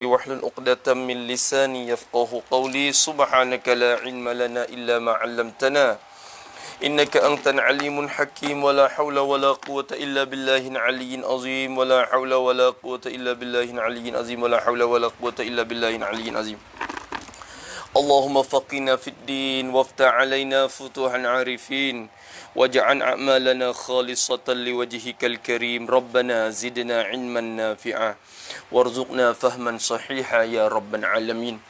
واحلل عقدة من لساني يفقه قولي سبحانك لا علم لنا إلا ما علمتنا إنك أنت العليم الحكيم ولا حول ولا قوة إلا بالله العلي العظيم ولا حول ولا قوة إلا بالله العلي العظيم ولا حول ولا قوة إلا بالله العلي العظيم اللهم فقنا في الدين وافتح علينا فتوح العارفين واجعل أعمالنا خالصة لوجهك الكريم ربنا زدنا علما نافعا وارزقنا فهما صحيحا يا رب العالمين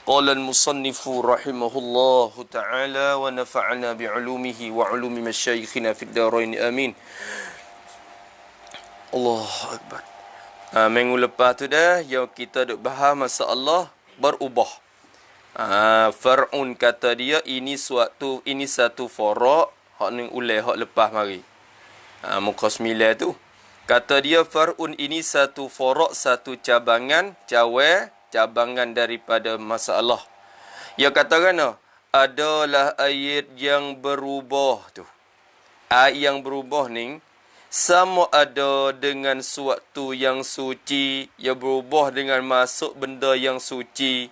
قال المصنف رحمه الله تعالى ونفعنا بعلومه وعلوم مشايخنا في الدارين آمين Allah Akbar. Minggu lepas tu dah yang kita duk bahas masalah berubah. Far'un kata dia ini satu farak hak ning ulai hak lepas mari. Muka 9 tu. Kata dia far'un ini satu farak, satu cabangan daripada masalah. Dia katakan adalah ayat yang berubah tu. Ayat yang berubah ni sama ada dengan suatu yang suci, ia berubah dengan masuk benda yang suci.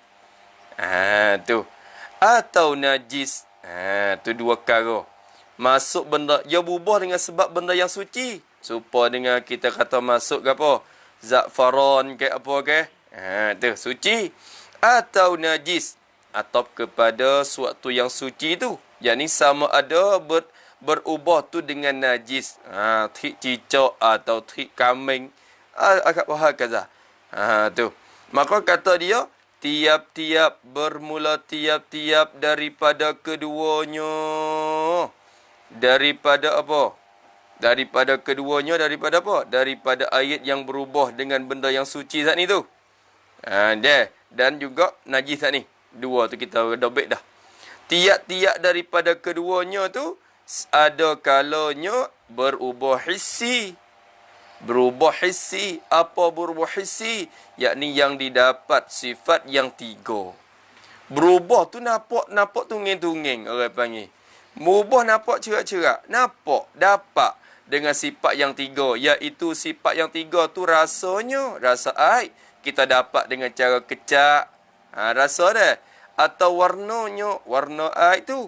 Tu. Atau najis. Tu dua perkara. Masuk benda, ia berubah dengan sebab benda yang suci. Supaya dengan kita kata masuk ke apa? Za'faran ke apa ke? Tu suci. Atau najis. Atau kepada suatu yang suci tu. Yang ni sama ada berubah tu dengan najis. Trik cicak atau trik kambing. Agak bahal kaza. Tu. Maka kata dia, tiap-tiap bermula tiap-tiap daripada keduanya. Daripada apa? Daripada keduanya, daripada apa? Daripada ayat yang berubah dengan benda yang suci saat ni tu. Dan juga najis saat ni. Dua tu kita dobek dah. Tiap-tiap daripada keduanya tu ada kalanya berubah hissi. Berubah hissi. Apa berubah hissi? Yakni yang didapat sifat yang 3. Berubah tu nampak tunging-tunging orang panggil. Berubah nampak cerak-cerak. Nampak, dapat dengan sifat yang 3. Iaitu sifat yang 3 tu rasanya. Rasa air. Kita dapat dengan cara kecak. Rasa dah. Atau warnanya. Warna air tu.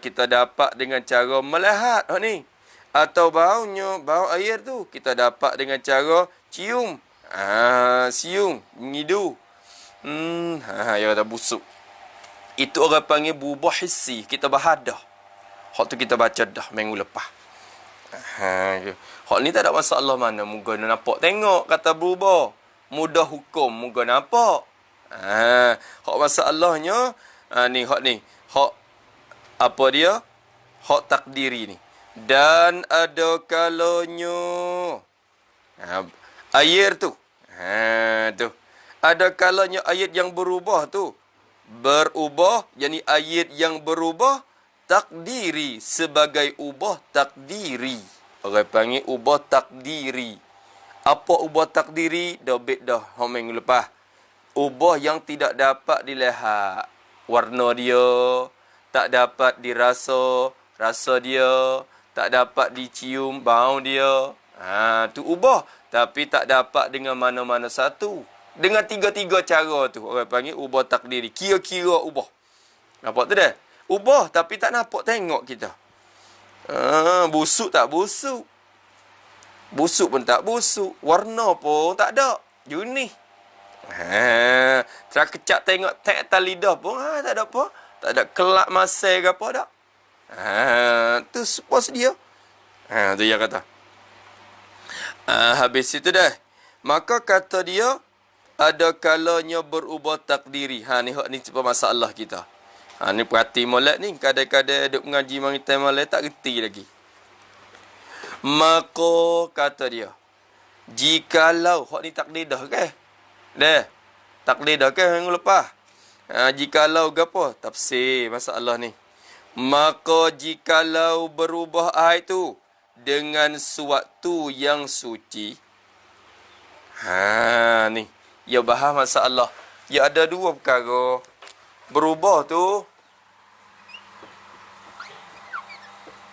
Kita dapat dengan cara melihat. Ni. Atau baunya. Bau air tu. Kita dapat dengan cara cium. Siung. Ngidu. Ya dah busuk. Itu orang panggil berubah hissi. Kita bahas dah. Hak tu kita baca dah minggu lepas. Hak ni tak ada masalah mana. Moga nampak tengok kata berubah. Mudah hukum. Moga nampak. Hak masalahnya. Hak ni. Hak apa dia? Hak takdiri ni. Dan ada kalanya. Air tu. Tu. Ada kalanya ayat yang berubah tu. Berubah, yakni ayat yang berubah takdiri sebagai ubah takdiri. Orang panggil ubah takdiri. Apa ubah takdiri? Dah bet dah minggu lepas. Ubah yang tidak dapat dilihat. Warna dia tak dapat dirasa, rasa dia tak dapat dicium, bau dia. Tu ubah, tapi tak dapat dengan mana-mana satu. Dengan 3 cara tu orang panggil ubah takdiri. Kira-kira ubah. Nampak tu dah? Ubah tapi tak nampak tengok kita. Busuk tak busuk. Busuk pun tak busuk. Warna pun tak ada. Unik. Terkecak tengok tak lidah pun tak ada apa. Tak ada kelak masai ke apa tak. Tu pos dia. Tu dia kata. Habis itu dah. Maka kata dia ada kalanya berubah takdiri. Ni masalah kita. Ni perhati molek ni. Kadang-kadang duk mengaji mangitai molek tak reti lagi. Maka kata dia. Jikalau. Hak ni takdir dah ke? Dah. Takdir dah ke minggu lepas? Jikalau ke apa? Tafsir masalah ni. Maka jikalau berubah air tu. Dengan suatu yang suci. Ni. Ya bahas masalah. Ya ada 2 perkara. Berubah tu.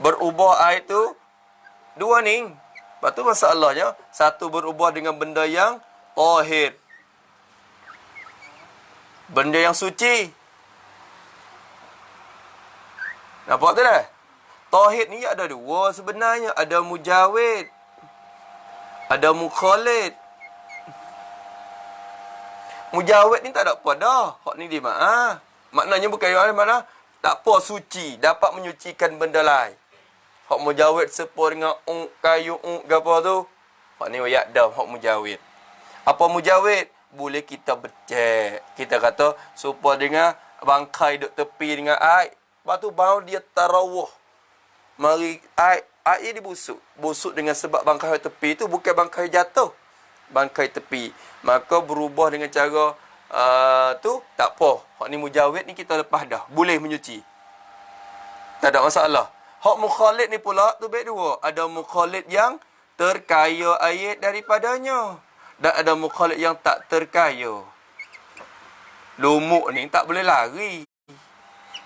Berubah air tu. 2 ni. Lepas tu masalahnya. Satu berubah dengan benda yang tahir. Benda yang suci. Nampak tak dah? Tauhid ni ada dua sebenarnya. Ada mujawid. Ada mukhalid. Mujawid ni tak ada apa dah. Hak ni di mana? Maknanya bukan yang mana? Tak apa suci. Dapat menyucikan benda lain. Hak mujawid sepa dengan kayu apa tu. Hak ni ayat dah. Hak mujawid. Apa mujawid? Boleh kita becek. Kita kata sepa dengan bangkai duk tepi dengan air. Lepas tu baru dia tarawuh. Mari air dibusuk. Busuk dengan sebab bangkai tepi tu bukan bangkai jatuh. Bangkai tepi. Maka berubah dengan cara tu tak apa. Hak ni mujawid ni kita lepas dah. Boleh menyuci. Tak ada masalah. Hak mukhalid ni pula tu baik dua. Ada mukhalid yang terkaya air daripadanya. Dan ada mukhalid yang tak terkaya. Lumuk ni tak boleh lari.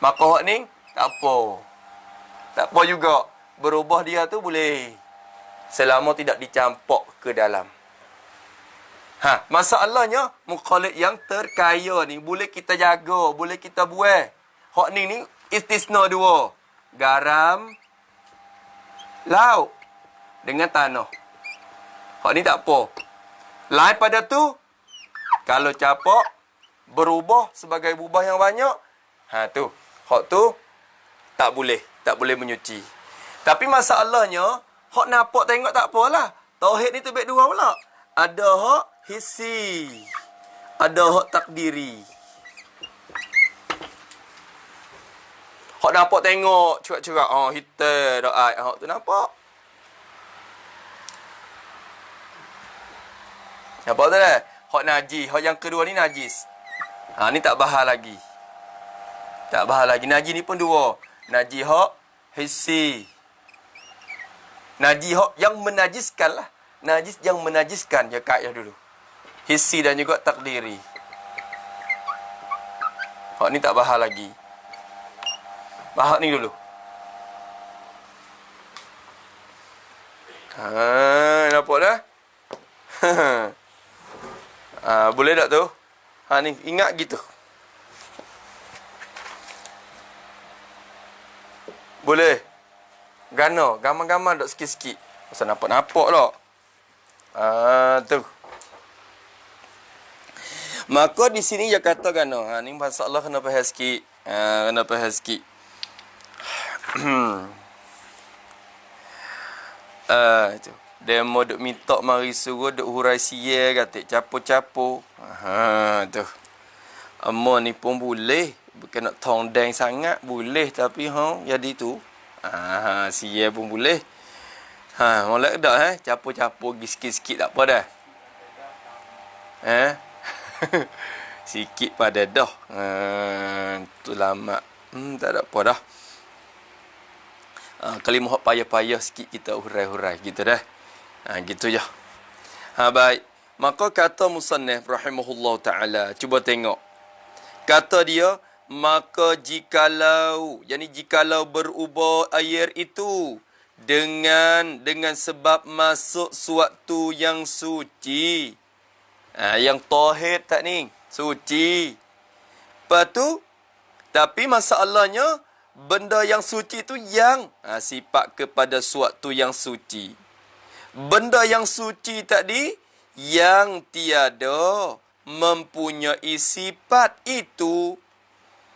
Maka hak ni tak apa. Tak apa juga. Berubah dia tu boleh. Selama tidak dicampak ke dalam. Masalahnya mukhalid yang terkaya ni boleh kita jaga, boleh kita buang. Hak ni istisna dua. Garam, lauk dengan tanah. Hak ni tak apa. Lain pada tu, kalau capak berubah sebagai bubah yang banyak, tu. Hak tu tak boleh menyuci. Tapi masalahnya, hak nampak tengok tak apalah. Tauhid ni tu baik dua pula. Ada hak hissi. Ada hak takdiri. Hak nampak tengok cerak-cerak. Hitam dah air. Hak tu nampak. Nampak tak dah? Hak najis. Hak yang kedua ni najis. Ni tak bahas lagi. Tak bahas lagi. Najis ni pun dua. Najis hak hissi. Najis hak yang menajiskan lah. Najis yang menajiskan je kaedah dulu. Hissi dan juga takdiri. Hak ni tak bahas lagi. Bahas ni dulu. Nampak dah? Boleh tak tu? Ni ingat gitu. Boleh. Gana, gambar-gambar dok sikit-sikit. Pasal nampak-nampak tak? Tu. Maka di sini dia kata gana. Ni masalah kena faham sikit. Kena faham sikit. Tu. Demo duk minta mari suruh duk hurai sia kata capo-capo. Tu. Amor ni pun boleh. Bukan nak tongdeng sangat. Boleh tapi jadi tu. Sia pun boleh. Molek dah capo-capo sikit-sikit tak apa dah. Sikit pada dah. Tu lama. Tak ada apa dah. Kalimah payah-payah sikit kita hurai-hurai gitu dah. Gitu je. Baik. Maka kata musannif rahimahullah taala, cuba tengok. Kata dia, maka jikalau berubah air itu dengan sebab masuk suatu yang suci. Yang tauhid tak ni, suci. Lepas tu, tapi masalahnya benda yang suci tu yang sifat kepada suatu yang suci. Benda yang suci tadi yang tiada mempunyai sifat itu.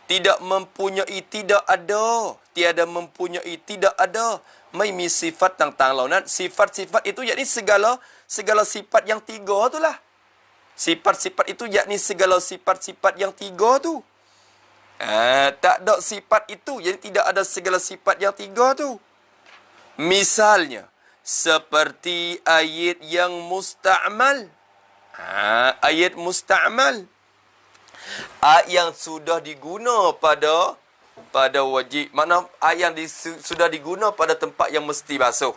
Tidak mempunyai, tidak ada. Tiada mempunyai, tidak ada. Mai sifat tentang launan. Sifat-sifat itu yakni segala sifat yang tiga tu lah. Sifat-sifat itu yakni segala sifat-sifat yang tiga tu. Tak ada sifat itu. Jadi tidak ada segala sifat yang tiga tu. Misalnya, seperti ayat yang musta'mal. Ayat musta'mal. Ayat yang sudah diguna pada wajib. Mana ayat yang sudah diguna pada tempat yang mesti basuh.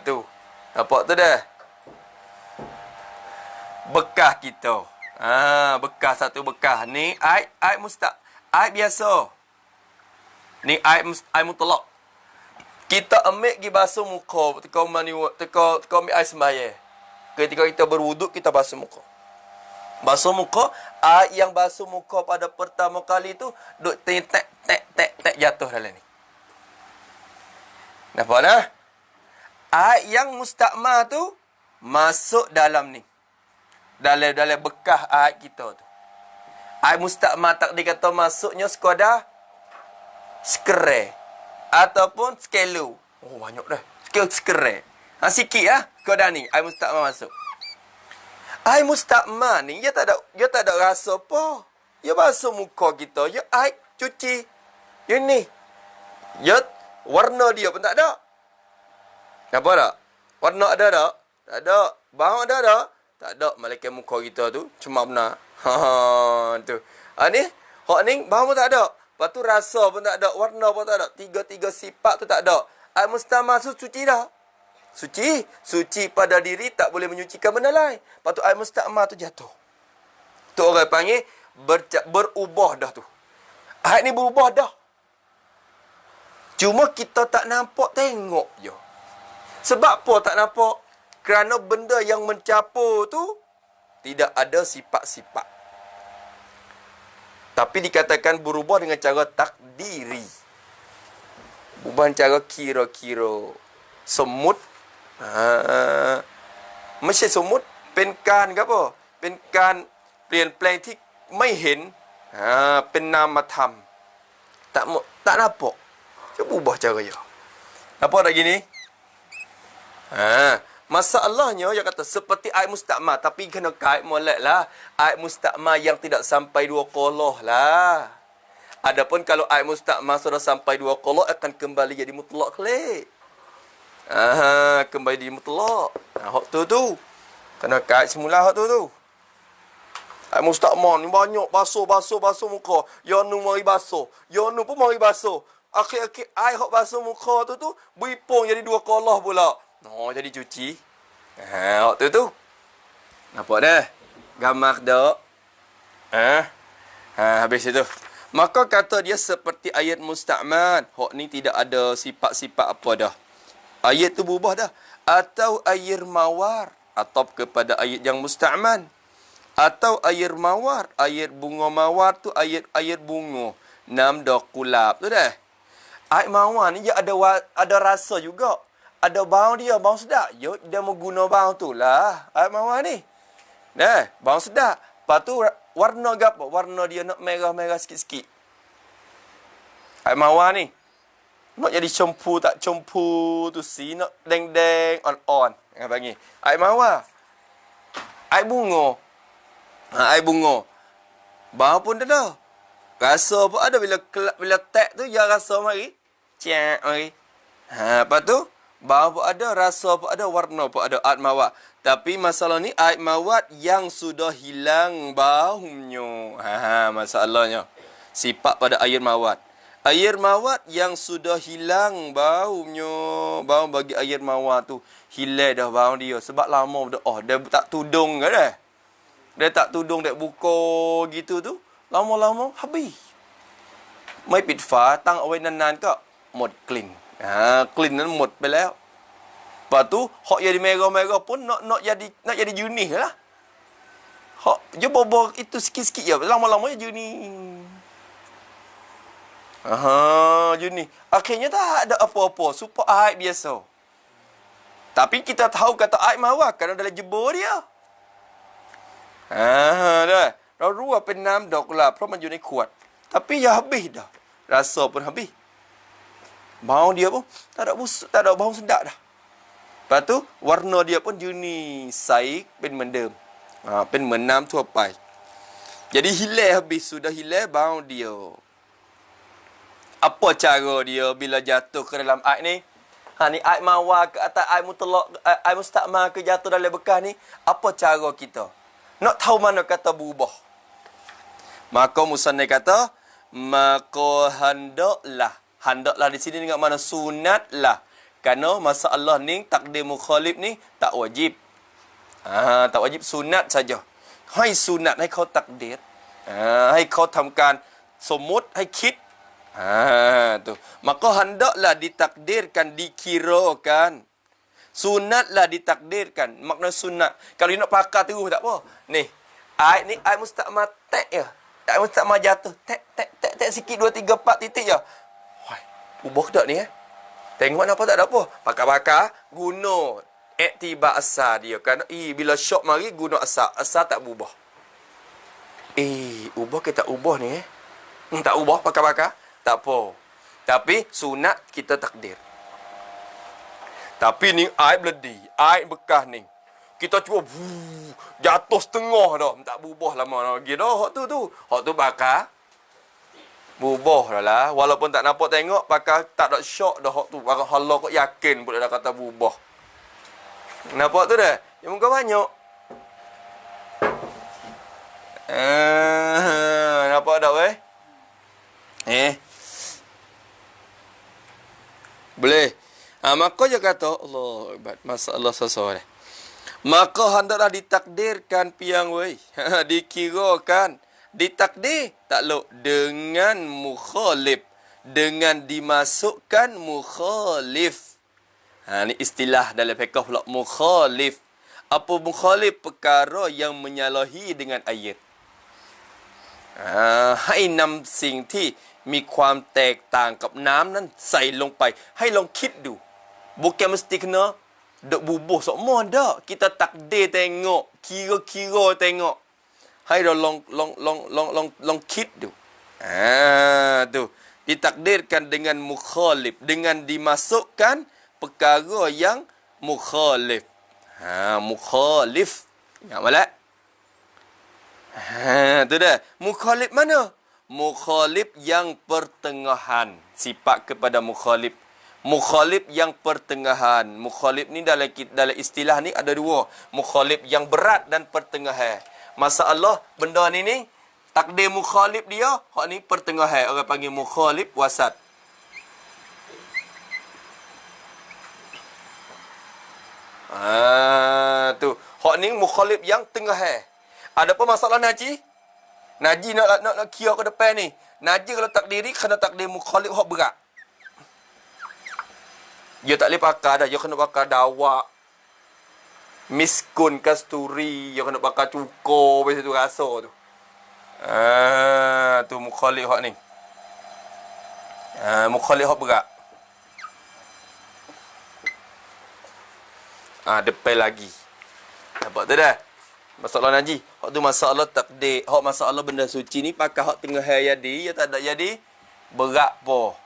Tu. Nampak tu dah? Bekas kita. Bekas satu bekas. Ni ayat ayat biasa. Ni ayat mutlak. Kita ambil pergi basuh muka. Teka ambil air sembahyang. Ketika kita berwuduk, kita basuh muka. Basuh muka, air yang basuh muka pada pertama kali tu duk tek jatuh dalam ni. Nampak dah? Air yang mustakmal tu masuk dalam ni. Dalam bekas air kita tu. Air mustakmal tak dikata masuknya sekadar sekerai ataupun sekelo. Oh banyak dah. Sekerai. Sikit lah sekadar ni air mustakmal masuk. Air mustakmal ni dia tak ada rasa apa. Dia basuh muka kita, dia air cuci. Dia ni. Dia warna dia pun tak ada. Nampak tak? Warna ada tak? Tak ada. Bau ada tak? Tak ada. Malaikat muka kita tu cuma benar. Tu. Ni, hak ni bau pun tak ada. Lepas tu rasa pun tak ada, warna pun tak ada. Tiga sifat tu tak ada. Air mustakmal tu suci dah. Suci pada diri tak boleh menyucikan benda lain. Lepas tu air mustakmal tu jatuh. Tu orang panggil berubah dah tu. Air ni berubah dah. Cuma kita tak nampak, tengok je. Sebab apa tak nampak? Kerana benda yang mencampur tu tidak ada sifat-sifat. Tapi dikatakan berubah dengan cara takdiri. Berubah dengan cara kira-kira. Semut. Mesti semut. Penkan ke apa? Penkan เปลี่ยนแปลงที่ไม่เห็นเป็นนามธรรม tak nampak. Cuba ubah caranya. Nampak tak gini? Masalahnya dia kata seperti air mustakmal, tapi kena kait molek lah. Air mustakmal yang tidak sampai 2 qoloh lah. Adapun kalau air mustakmal sudah sampai 2 qoloh akan kembali jadi mutlak kelik. Kembali jadi mutlak. Hak tu. Kena kait semula hak tu. Air mustakmal ni banyak basuh muka. Yonu mari basuh. Yonu pun mari basuh. Akhir-akhir air hak basuh muka tu beripung jadi 2 qoloh pula. Jadi cuci. Hak tu. Nampak dah? Gambar dak? Habis itu. Maka kata dia seperti ayat mustakmal. Hak ni tidak ada sifat-sifat apa dah. Ayat tu berubah dah. Atau air mawar. Atau kepada ayat yang mustakmal. Atau air mawar. Air bunga mawar tu air bunga. Nam dak kulab tu dah. Air mawar ni dia ada rasa juga. Ada bau dia, bau sedap. Dia mau guna bau tu lah. Air mawar ni. Bau sedap. Lepas tu warna apa? Warna dia nak merah-merah sikit-sikit. Air mawar ni. Nak jadi cempu tak cempu tu si. Nak deng-deng, on-on. Yang panggil. Air mawar. Air bunga. Air bunga. Bau pun ada. Rasa pun ada. Bila tek tu, dia rasa mari. Ciak mari. Lepas tu, bau pun ada, rasa pun ada, warna pun ada. Air mawar. Tapi masalah ni, air mawar yang sudah hilang baunya. Masalahnya. Sifat pada air mawar. Air mawar yang sudah hilang baunya. Bau bagi air mawar tu. Hilang dah bau dia. Sebab lama dah. Dia tak tudung ke dah. Dia tak tudung, dia buka gitu tu. Lama-lama, habis. Mai pit fa, tang awai nan-nan ke. Mod clean. Clean nan modไปแล้ว Lepas tu, hak jadi merah-merah pun nak jadi junih lah. Hak, dia bobo itu sikit-sikit je. Lama-lama je junih. Junih. Akhirnya tak ada apa-apa. Super air biasa. Tapi kita tahu kata air mawar kerana dalam jebur dia. Dah. Lalu apa nam dok lah.เพราะมันอยู่ในขวด Tapi ya habis dah. Rasa pun habis. Bau dia pun tak ada bau sedap dah. Lepas tu warna dia pun juni sai เป็นเหมือนเดิม เป็นเหมือนน้ำทั่วไป Jadi hilang habis. Sudah hilang bau dia. Apa cara dia bila jatuh ke dalam air ni? Ni air mawar ke atas air mutlak, air mustakmal ke jatuh dalam bekas ni? Apa cara kita nak tahu mana kata berubah? Maka musannif kata, maka hendaklah di sini dengan mana sunatlah. Kerana masalah ni takdir mukhalif ni tak wajib. Tak wajib, sunat saja. Hai sunat, hai kau takdir. Hai kau ทำการสมมุติให้คิด tu. Maka hendaklah ditakdirkan, dikirakan. Sunatlah ditakdirkan. Makna sunat. Kalau nak pakar terus tak apa. Ni, Air ni air mustakmal tek je. Air mustakmal jatuh. Tek sikit 2 3 4 titik je. Wah, ubah tak ni Tengok apa tak ada apa. Pakar-pakar guna iktibar asal dia kan. Bila syok mari guna asal. Asal tak berubah. Ubah ke tak ubah ni tak ubah pakar-pakar. Tak apa. Tapi sunat kita takdir. Tapi ni air beledi, air bekas ni. Kita cuba jatuh setengah dah. Tak berubah lama lagi dah. Hak tu bakar. Berubah dah lah. Walaupun tak nampak tengok, bakar tak ada syok dah. Hak tu bakar halau kau yakin pun dah kata berubah. Nampak tu dah? Yang muka banyak. Nampak tak weh? Boleh. Maka dia kata Allah Akbar. Masalah sesuai. Maka hendaklah ditakdirkan piang weh. Dikirakan. Ditakdir. Tak luk. Dengan mukhalif. Dengan dimasukkan mukhalif. Ni istilah dalam fiqh pula. Mukhalif. Apa mukhalif? Perkara yang menyalahi dengan ayat. ให้นำสิ่งที่มีความแตกต่างกับน้ำนั้นใส่ลงไปให้ลองคิดดู bukan mesti kena dok bubuh semua dak kita takdir tengok kira-kira tengok hai dah long kid tu tu ditakdirkan dengan mukhalif dengan dimasukkan perkara yang mukhalif mukhalif ingat malak tu dah mukhalif mana mukhalif yang pertengahan sifat kepada mukhalif mukhalif yang pertengahan. Mukhalif ni dalam istilah ni ada dua. Mukhalif yang berat dan pertengahan. Masalah benda ni takdir mukhalif dia, hak ni pertengahan. Orang panggil mukhalif wasat. Tu. Hak ni mukhalif yang tengahan. Ada apa masalah Naji? Naji nak kira ke depan ni. Naji kalau takdir ni kena takdir mukhalif hak berat. Dia tak boleh pakai dah. Dia kena pakai dawak. Miskun, kasturi. Dia kena pakai cukur. Biasa tu rasa tu. Tu mukhalif hak ni. Mukhalif hak berat. Depan lagi. Nampak tu dah? Masalah Naji. Hak tu masalah takdir. Hak masalah benda suci ni pakai hak tengah jadi. Dia tak ada jadi. Berat po.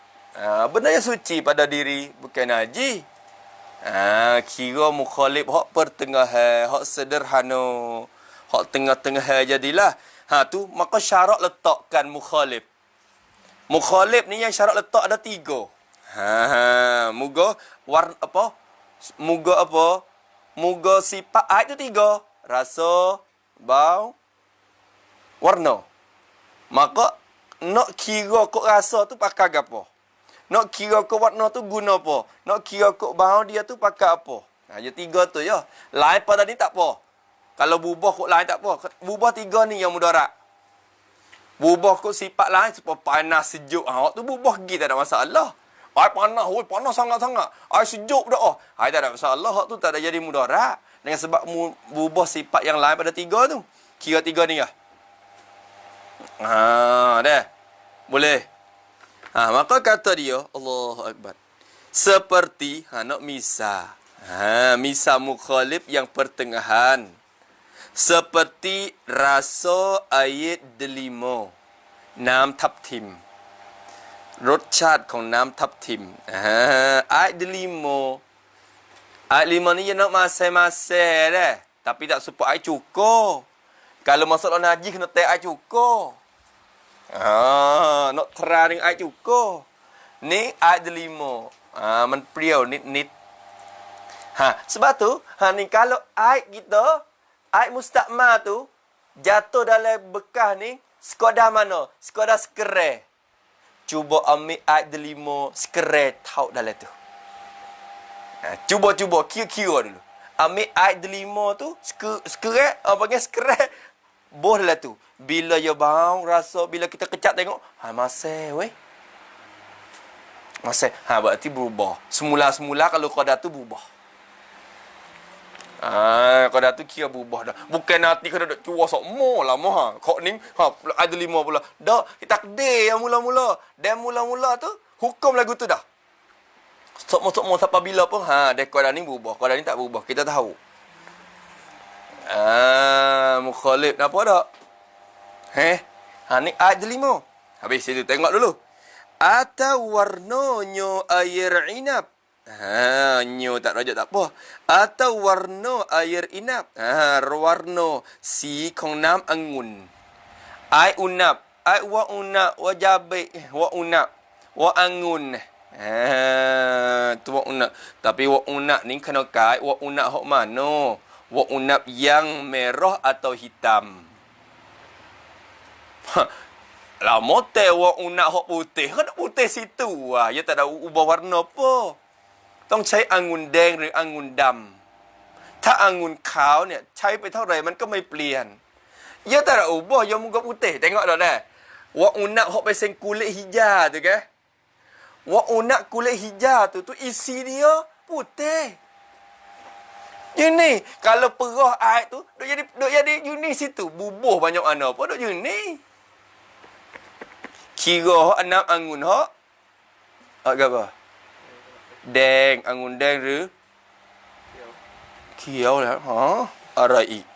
Benda yang suci pada diri bukan haji. Kira mukhalif hak pertengahan, hak sederhana, hak tengah-tengah jadilah. Tu maka syarat letakkan mukhalif. Mukhalif ni yang syarat letak ada 3. Moga warna apa? Moga apa? Moga sifat ayat tu 3. Rasa, bau, warna. Maka nak kira kok rasa tu pakai apa? Nak kira kok warna tu guna apa? Nak kira kok bau dia tu pakai apa? Dia 3 tu je. Lain pada ni tak apa. Kalau berubah kok lain tak apa. Berubah 3 ni yang mudarat. Berubah kok sifat lain sebab panas sejuk. Awak tu berubah lagi tak ada masalah. Panas sangat-sangat. Sejuk dah. Tak ada masalah. Hak tu tak ada jadi mudarat. Dengan sebab berubah sifat yang lain pada 3 tu. Kira 3 ni lah. Dah. Boleh. Maka kata dia, Allahu Akbar. Seperti, nak misal. Misal mukhalif yang pertengahan. Seperti rasa ayat delima. น้ำทับทิม รสชาติของน้ำทับทิมayat delima. Ayat 5 ni dia nak masai-masai dah. Tapi tak support ayat cukur. Kalau masalah najis kena tak ayat cukur. Nak terang dengan ayat cukur. Ni ayat 5. Man priau nit. Sebab tu, ni kalau ayat kita, ayat mustakmal tu, jatuh dalam bekas ni, sekadar mana? Sekadar sekerai. Cuba ambil ayat 5, sekerai tahu dalam tu. Cuba, kira-kira dulu. Ambil ayat 5 tu, sekerai, panggil sekerai, boh dalam tu. Bila dia bau, rasa, bila kita kecap tengok, masai weh. Masai. Berarti berubah. Semula-semula kalau qadar tu berubah. Kau dah tu kira berubah dah. Bukan nanti kau dah cuba sokmo lah moha. Kau ni ada 5 pula. Dah takdir yang mula-mula. Dan mula-mula tu hukum lagu tu dah. Sokmo-sokmo sampai bila pun dah kau dah ni berubah. Kau dah ni tak berubah. Kita tahu. Mukhalif apa dak? Ni ayat 5. Habis itu tengok dulu. Atau warnonyo air inap. Nyo tak rajak tak apa. Atau warna air inap. Warna si kong nam angun. Ai unap. Ai wa unap. Wa jabe. Wa unap. Wa angun. Tu wa unap. Tapi wa unap ni kena kait. Wa unap hok mana? Wa unap yang merah atau hitam. Lah motel wa unap hok putih. Kan putih situ. Ya tak ada ubah warna apa. ต้องใช้องุ่นแดงหรือองุ่นดำถ้าองุ่นขาวเนี่ยใช้ไปเท่าไหร่มันก็ไม่เปลี่ยนya tak ada ubah yang muka putih tengok dah dah wa unak hok pesen kulit hijau tu ke wa unak kulit hijau tu isi dia putih ini kalau perah air tu duk jadi uni situ bubuh banyak mana apa duk uni kira hok enam anggun hok apa đen anggun đen rứ kiau lahอะไรอีก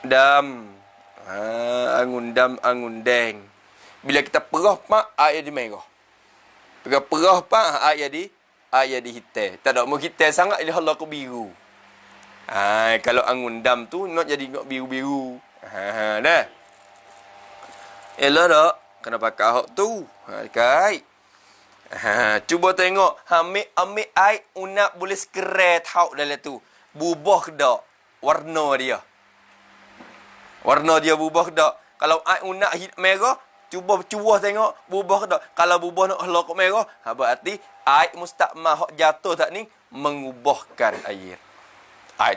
dam anggun dam anggun đen bila kita perah pak air jadi merah bila perah pak air jadi hitam tak ada mau hitam sangat dia Allah ke biru kalau anggun dam tu nak jadi biru-biru dah elok tak kena pakai hak tu kait cuba tengok ambil air unak boleh sekerai tahu dalam tu berubah ke tak warna dia berubah ke tak kalau air unak merah cuba tengok berubah ke tak kalau berubah nak halak merah berarti air mustakmal hak jatuh tak ni mengubahkan air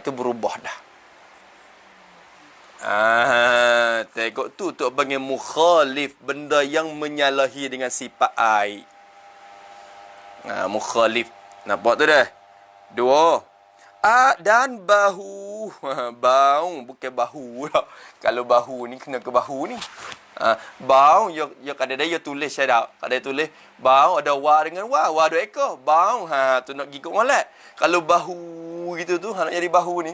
tu berubah dah tengok tu panggil mukhalif benda yang menyalahi dengan sifat air mukhalif. Nampak tu dah. 2. Dan bahu. Bau bukan bahu lah. Kalau bahu ni kena ke bahu ni. Bau ya kadang-kadang ya tulis saya dah. Kadang tulis bau ada wa dengan wa dua ekor. Bau tu nak gigit molek. Kalau bahu gitu tu nak jadi bahu ni.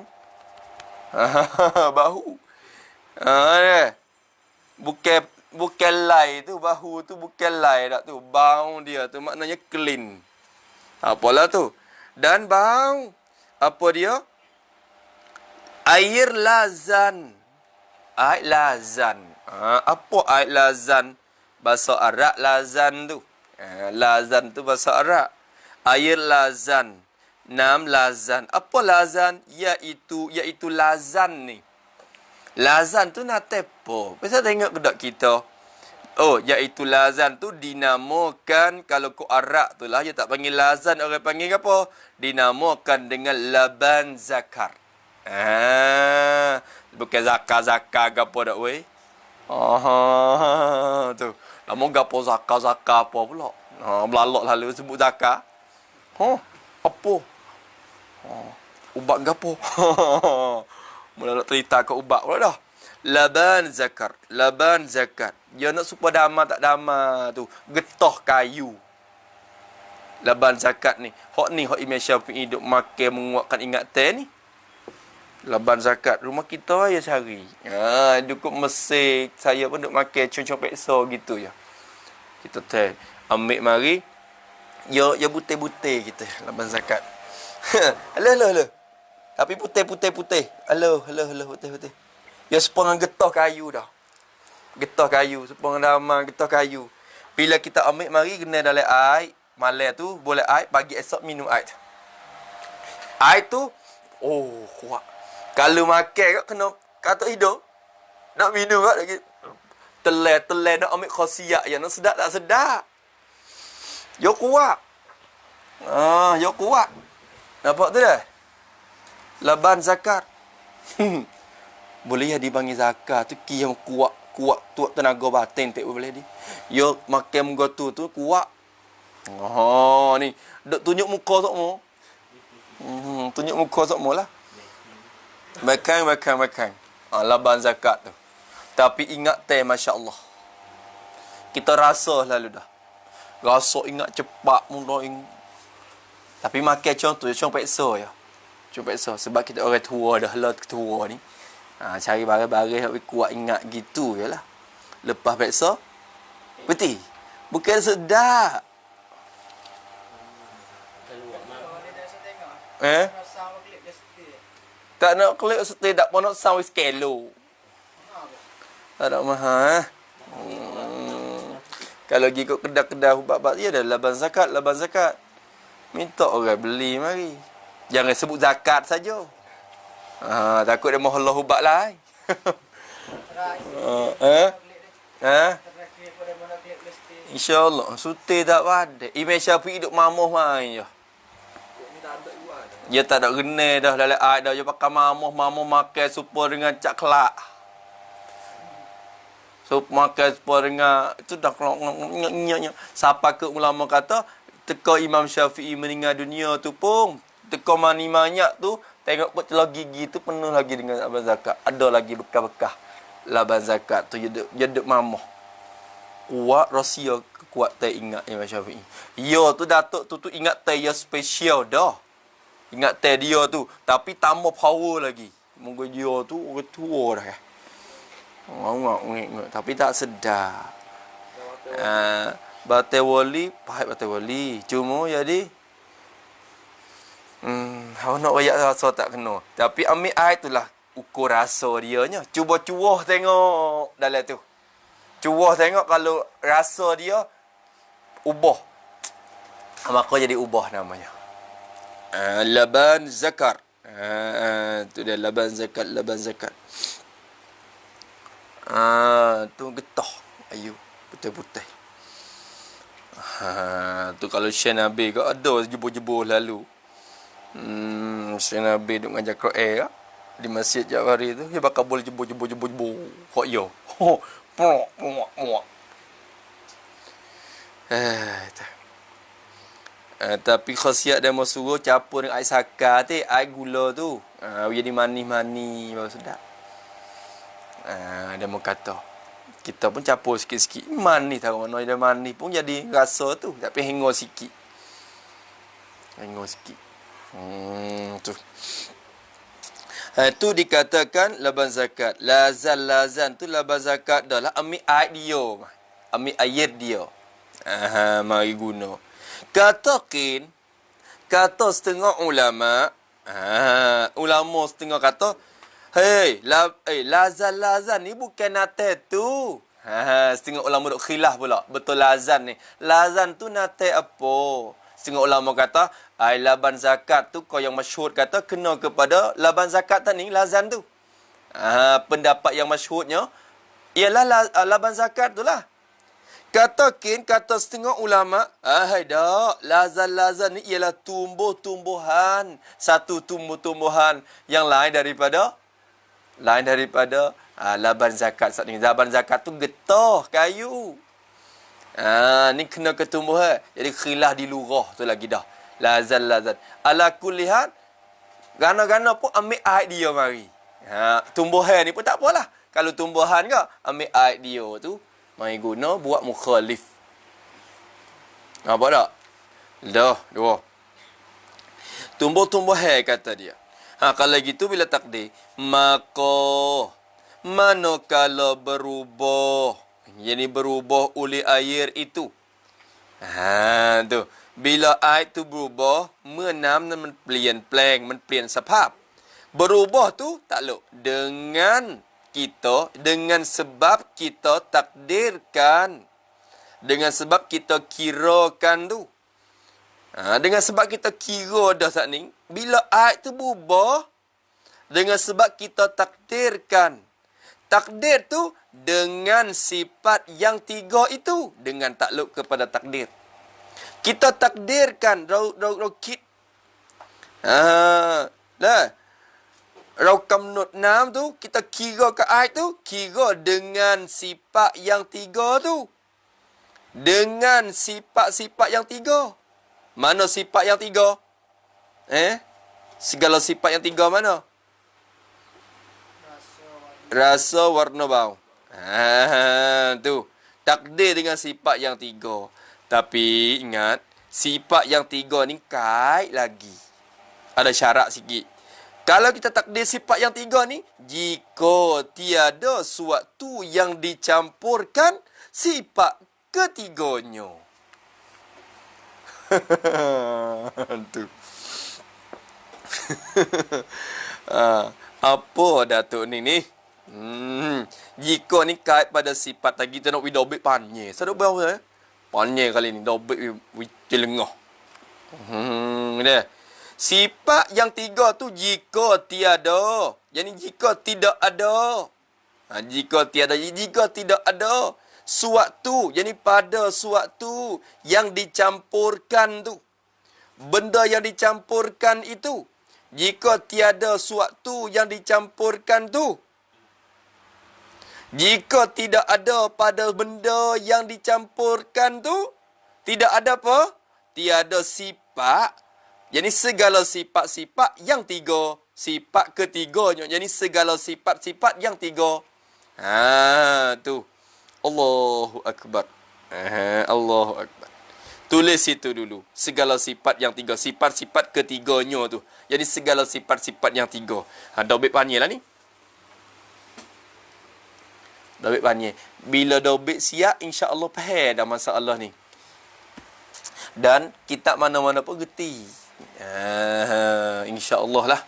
Bahu. Bukan lai tu, bahu tu bukan lai tak tu. Bau dia tu maknanya clean. Apalah tu. Dan bau. Apa dia? Air lazan. Air lazan. Apa air lazan? Bahasa Arab lazan tu. Lazan tu bahasa Arab. Air lazan. Nam lazan. Apa lazan? Iaitu lazan ni. Lazan tu nak tepo. Pasal tengok kedak kita. Iaitu lazan tu dinamakan kalau ku Arab tu lah dia tak panggil lazan orang panggil apa? Dinamakan dengan laban zakar. Bukan zakar ke apa dak weh. Tu. Lama gapo zakar apa pula? Belalok lalu sebut zakar. Apa? Ubat gapo? Mula nak cerita ke ubat pula dah. Laban zakat. Dia nak supaya dama tak dama tu. Getah kayu. Laban zakat ni. Hak Imam Syafi'i duk makan menguatkan ingatan ni. Laban zakat. Rumah kita ya cari. Dukuk Mesir. Saya pun duk makan cuncung peksa gitu ya. Kita teh ambil mari. Ya butai-butai kita. Laban zakat. Alah. Tapi putih. Alah, putih. Ya sepengah getah kayu dah. Getah kayu. Sepengah dama getah kayu. Bila kita ambil mari kena dalam air. Malam tu boleh air. Pagi esok minum air. Air tu. Kuat. Kalau makan kat kena katak hidung. Nak minum kat lagi. Telah nak ambil khasiat. Yang nak sedap tak sedap. Ya kuat. Ya kuat. Nampak tu dah? Laban zakat. Boleh ya dipanggil zakat tu yang kuat tu tenaga batin tak boleh di. Yo makan muka tu kuat. Ni dok tunjuk muka sokmo. Tunjuk muka sokmo lah. Makan. Laban zakat tu. Tapi ingat Masya Allah. Kita rasa lalu dah. Rasa ingat cepat mula. Tapi makan contoh, cuma peksa ya. Cuma peksa. Sebab kita orang tua dah lah tua ni. Cari barang-barang yang kuat ingat gitu je lah. Lepas peksa, betul. Bukan sedap. Tak nak klik setir, tak pun nak sound skelo. Tak nak mahal. Kalau pergi ke kedai-kedai ubat-ubat, ya dah laban zakat. Minta orang beli mari. Jangan sebut zakat saja. Takut dia mahu Allah ubat lain. InsyaAllah. Suti tak ada. Imam Syafi'i duduk mamuh main je. Dia tak ada gena dah dalam air dah. Dia pakai mamuh makan supaya dengan cak kelak. So makan supaya dengan itu dah nyok. Siapa ke ulama kata teka Imam Syafi'i meninggal dunia tu pun teka mani banyak tu tengok pun celah gigi tu penuh lagi dengan laban zakat. Ada lagi bekas-bekas laban zakat tu dia duk mamuh. Kuat rahsia kuat ingat Imam Syafi'i. Ya tu datuk tu ingat ya spesial dah. Ingat dia tu. Tapi tambah power lagi. Moga dia tu orang tua dah. Ngak. Tapi tak sedar. Batai wali. Pahit batai wali. Cuma jadi. Awak nak rayak rasa tak kena. Tapi ambil air tu lah. Ukur rasa dia nya. Cuba cuah tengok dalam tu. Cuah tengok kalau rasa dia. Ubah. Maka jadi ubah namanya. Laban zakat. Tu dia laban zakat. Tu getah. Ayu, putih-putih. Tu kalau Syekh Nabi ke ada jebur-jebur lalu. Syekh Nabi duk ngajar Quran di Masjid Jafari tu, dia bakal boleh jebur. Hok yo. Puak. Tapi khasiat dia mau suruh campur dengan air sakar tu, air gula tu. Jadi manis-manis baru sedap. Dia mau kata. Kita pun campur sikit-sikit. Manis tahu mana dia manis pun jadi rasa tu. Tapi hengor sikit. Tu. Tu dikatakan laban zakat. Lazan tu laban zakat dah lah. Ambil air dia. Ambil air dia. Mari guna. Kata setengah ulama, ulama setengah kata, lazan ni bukan nate tu. Setengah ulama duk khilaf pula, betul lazan ni. Lazan tu nate apa? Setengah ulama kata, laban zakat tu kau yang masyhur kata kena kepada laban zakat tadi lazan tu. Pendapat yang masyhurnya ialah laban zakat tu lah. Kata setengah ulama, lazan ni ialah tumbuh-tumbuhan. Satu tumbuh-tumbuhan yang lain daripada laban zakat. Laban zakat tu getah kayu. Ni kena ketumbuhan. Jadi khilaf di lurah tu lagi dah. Lazan. Ala kullihan, gana-gana pun ambil air dia mari. Tumbuhan ni pun tak apalah. Kalau tumbuhan ke, ambil air dia tu. Mari guna buat mukhalif. Apa tak? Dah, dua. Tumbuh-tumbuhan kata dia. Kalau gitu bila takdir. Maka manakala berubah. Jadi berubah oleh air itu. Tu. Bila air tu berubah. Menam dan menเปลี่ยน สภาพ Berubah tu takluk. Dengan sebab kita takdirkan. Dengan sebab kita kirakan tu. Dengan sebab kita kira dah saat ni. Bila air tu berubah. Dengan sebab kita takdirkan. Takdir tu dengan sifat yang tiga itu. Dengan takluk kepada takdir. Kita takdirkan. Rau-kit. Rau kamnut nam tu, kita kira ke air tu, kira dengan sifat yang tiga tu. Dengan sifat-sifat yang tiga. Mana sifat yang tiga? Segala sifat yang tiga mana? rasa, warna, bau. Tu. Takdir dengan sifat yang 3. Tapi ingat, sifat yang 3 ni kait lagi. Ada syarat sikit. Kalau kita takdir sifat yang 3 ni, jika tiada suatu yang dicampurkan sifat ketiganya. Tu. Apa Datuk ni? Jika ni kait pada sifat tadi kita nak dobek panye. Saya dobek apa Panye kali ni dobek telengah. Dia. Sifat yang 3 tu jika tiada. Yani jika tidak ada. Jika tidak ada suatu, yani pada suatu yang dicampurkan tu. Benda yang dicampurkan itu. Jika tiada suatu yang dicampurkan tu. Jika tidak ada pada benda yang dicampurkan tu, tidak ada apa? Tiada sifat. Jadi segala sifat-sifat yang 3. Sifat ketiganya. Jadi segala sifat-sifat yang 3. Tu. Allahu Akbar. Allahu Akbar. Tulis itu dulu. Segala sifat yang 3. Sifat-sifat ketiganya tu. Jadi segala sifat-sifat yang 3. Dobek panggil lah ni. Dobek panggil. Bila dobek siap, insya-Allah faham dah masalah ni. Dan kitab mana-mana pun gerti. InsyaAllah lah.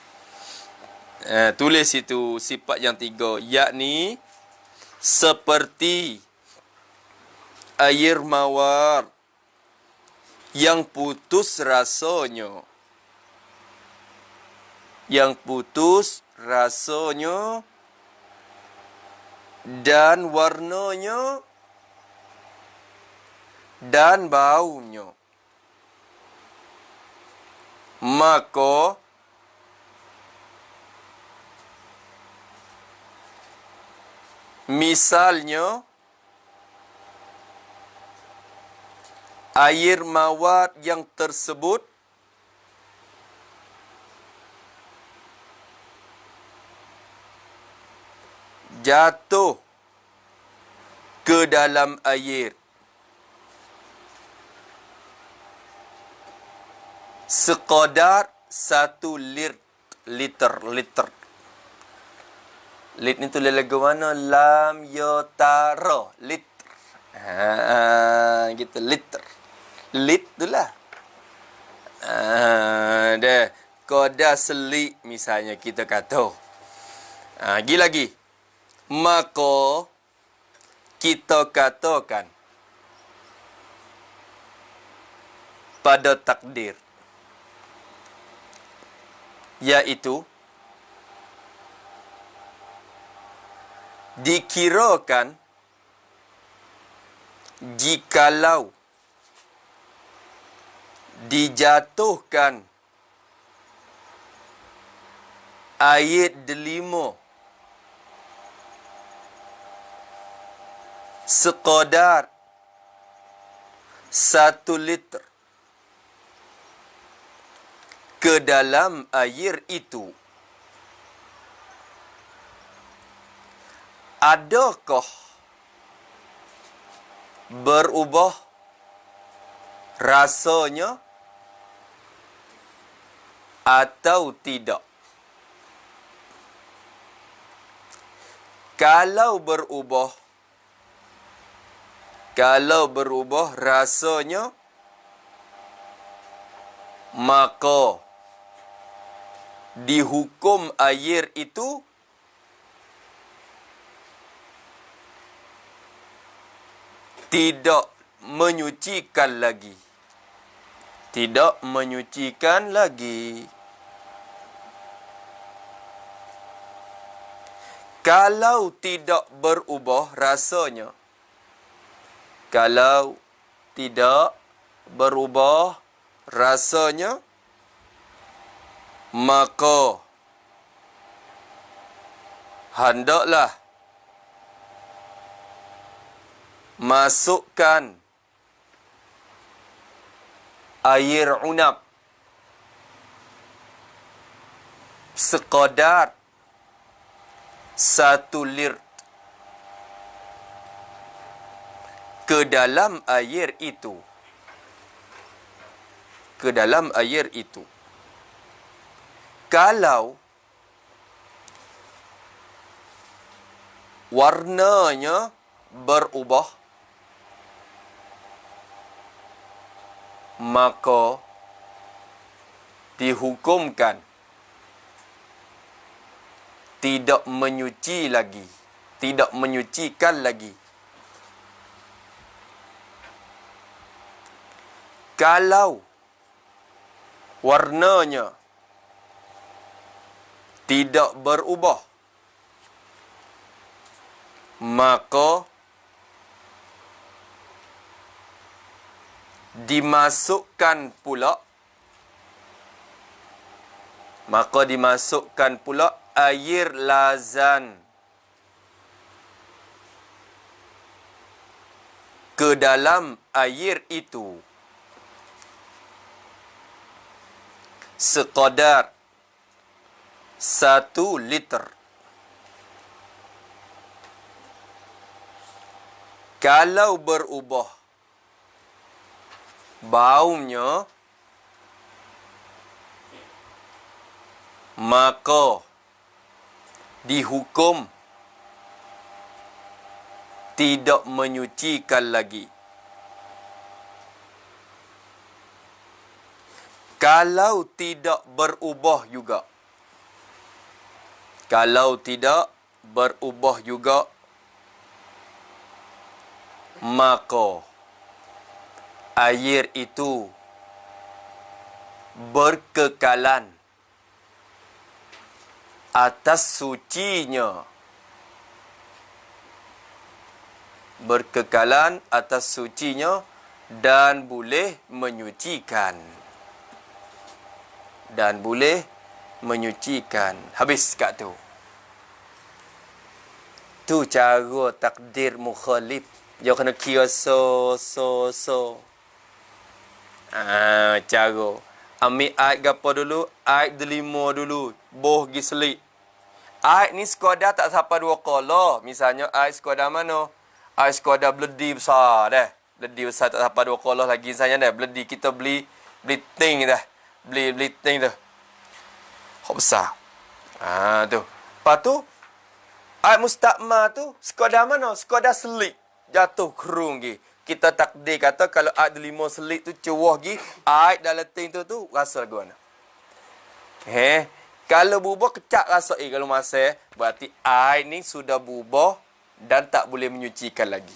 Tulis itu sifat yang 3. Yakni seperti air mawar yang putus rasanya. Yang putus rasanya dan warnanya dan baunya. Maka misalnya air mawar yang tersebut jatuh ke dalam air sekadar 1 liter. Lit ni tulis lagu mana? Lam yotara. Liter. Gitu. Liter. Lit tu lah. Dah. Koda selik misalnya kita kata. Lagi lagi. Maka kita katakan pada takdir. Iaitu dikirakan jikalau dijatuhkan ayat delima sekadar 1 liter ke dalam air itu, adakah berubah rasanya atau tidak? Kalau berubah rasanya, maka dihukum air itu tidak menyucikan lagi. Tidak menyucikan lagi. Kalau tidak berubah rasanya, kalau tidak berubah rasanya, maka hendaklah masukkan air unab sekadar satu lir ke dalam air itu. Ke dalam air itu. Kalau warnanya berubah, maka dihukumkan tidak menyuci lagi, tidak menyucikan lagi. Kalau warnanya tidak berubah, maka dimasukkan pula air lazan ke dalam air itu sekadar 1 liter. Kalau berubah baunya, maka dihukum tidak menyucikan lagi. Kalau tidak berubah juga, maka air itu berkekalan atas sucinya. Dan boleh menyucikan. Habis kat tu. Tu cara takdir mukhalif. Dia kena kira so. Cara. Ambil air gapo dulu? Air delima dulu. Boh gi selik. Air ni sekadar tak sampai 2 kolah. Misalnya air sekadar mana? Air sekadar beledi besar dah. Beledi besar tak sampai 2 kolah lagi. Misalnya dah. Beledi kita beli ting dah. Beli ting tu. Hok besar. Tu. Lepas tu, air mustakmal tu, sekadar mana? Sekadar selik. Jatuh kerung gi. Kita takdir kata kalau air delima selik tu curah gi, air dalam ting tu rasa lagu mana? Kalau berubah kecak rasa kalau masa, berarti air ni sudah berubah dan tak boleh menyucikan lagi.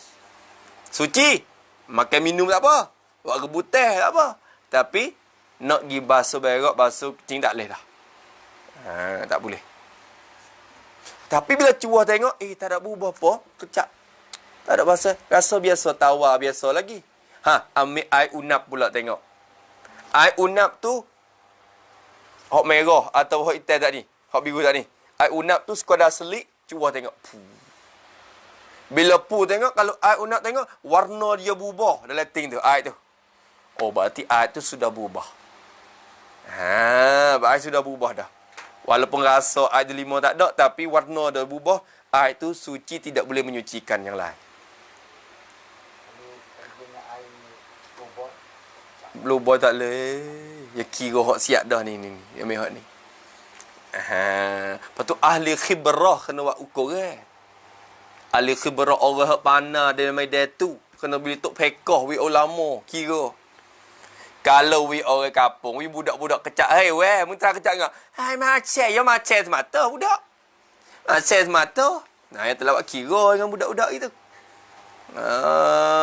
Suci, makan minum tak apa. Buat rebutih tak apa. Tapi nak gi basuh berak, basuh kencing tak boleh dah. Tak boleh. Tapi bila curah tengok, tak ada berubah apa, kecak. Tak ada rasa biasa, tawar biasa lagi. Ambil air unap pula tengok. Air unap tu, hok merah atau hok hitam tak ni? Hok biru tak ni? Air unap tu sekadar selik, cuba tengok. Bila tengok, kalau air unap tengok, warna dia berubah dalam ting tu, air tu. Oh, berarti air tu sudah berubah. Air sudah berubah dah. Walaupun rasa air delima tak ada, tapi warna dah berubah, air tu suci, tidak boleh menyucikan yang lain. Berubah tak boleh. Ya kira hak siap dah ni. Yang mehak ni. Lepas tu ahli khibrah kena buat ukur Ahli khibrah orang hak panah dia main dia tu. Kena beli tok fiqh wi ulama kira. Kalau wi orang kampung, wi budak-budak kecak, muntah kecak ngak. Macam semata budak. Macam semata. Yang telah buat kira dengan budak-budak itu.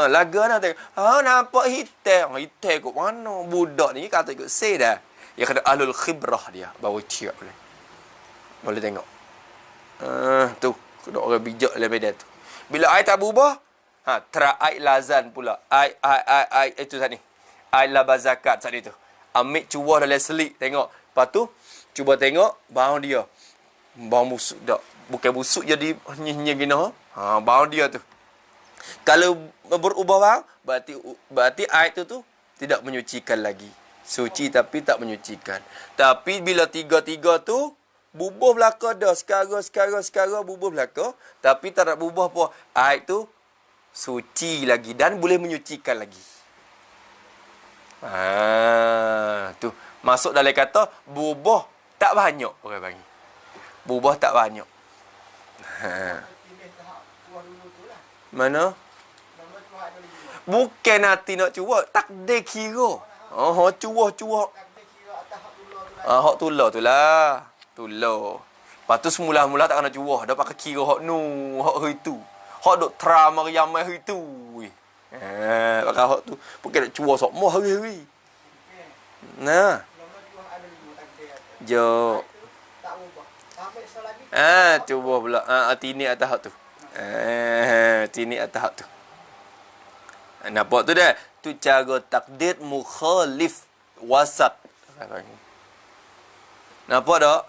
Laga dah tengok. Nampak hitam. Hitam kat mana? Budak ni kata ikut say dah. Dia kena ahlul khibrah dia. Baru ciak boleh. Boleh tengok. Tu. Kena orang bijak dalam medan tu. Bila air tak berubah, air lazan pula. Air itu saat ni. Air labaz zakat saat itu. Ambil curah dalam selik. Tengok. Lepas tu, cuba tengok bau dia. Bau busuk tak? Bukan busuk jadi nyih-nyih gini. Bau dia tu. Kalau berubah bang, berarti air tu tidak menyucikan lagi. Suci tapi tak menyucikan. Tapi bila tiga-tiga tu Bubuh belaka dah. Sekarang bubuh belaka. Tapi tak nak bubuh apa. Air tu suci lagi. Dan boleh menyucikan lagi. Tu. Masuk dalam kata, bubuh tak banyak. Orang panggil. Bubuh tak banyak. Mana? Bukan hati nak cuak. Takdir kira. Cuak. Hak tulah tu lah. Tulah. Lepas tu semula-mula tak kena cuak. Dah pakai kira hak nu. Hak hari tu. Hak duk tra Maryam hari tu. Pakai hak tu. Bukan nak cuak sokmo hari-hari. Nah. Jo. Cuba pula. Tini atas hak tu. Tini atas hak tu. Nampak tu dah. Tu cara takdir mukhalif wasat. Nampak tak?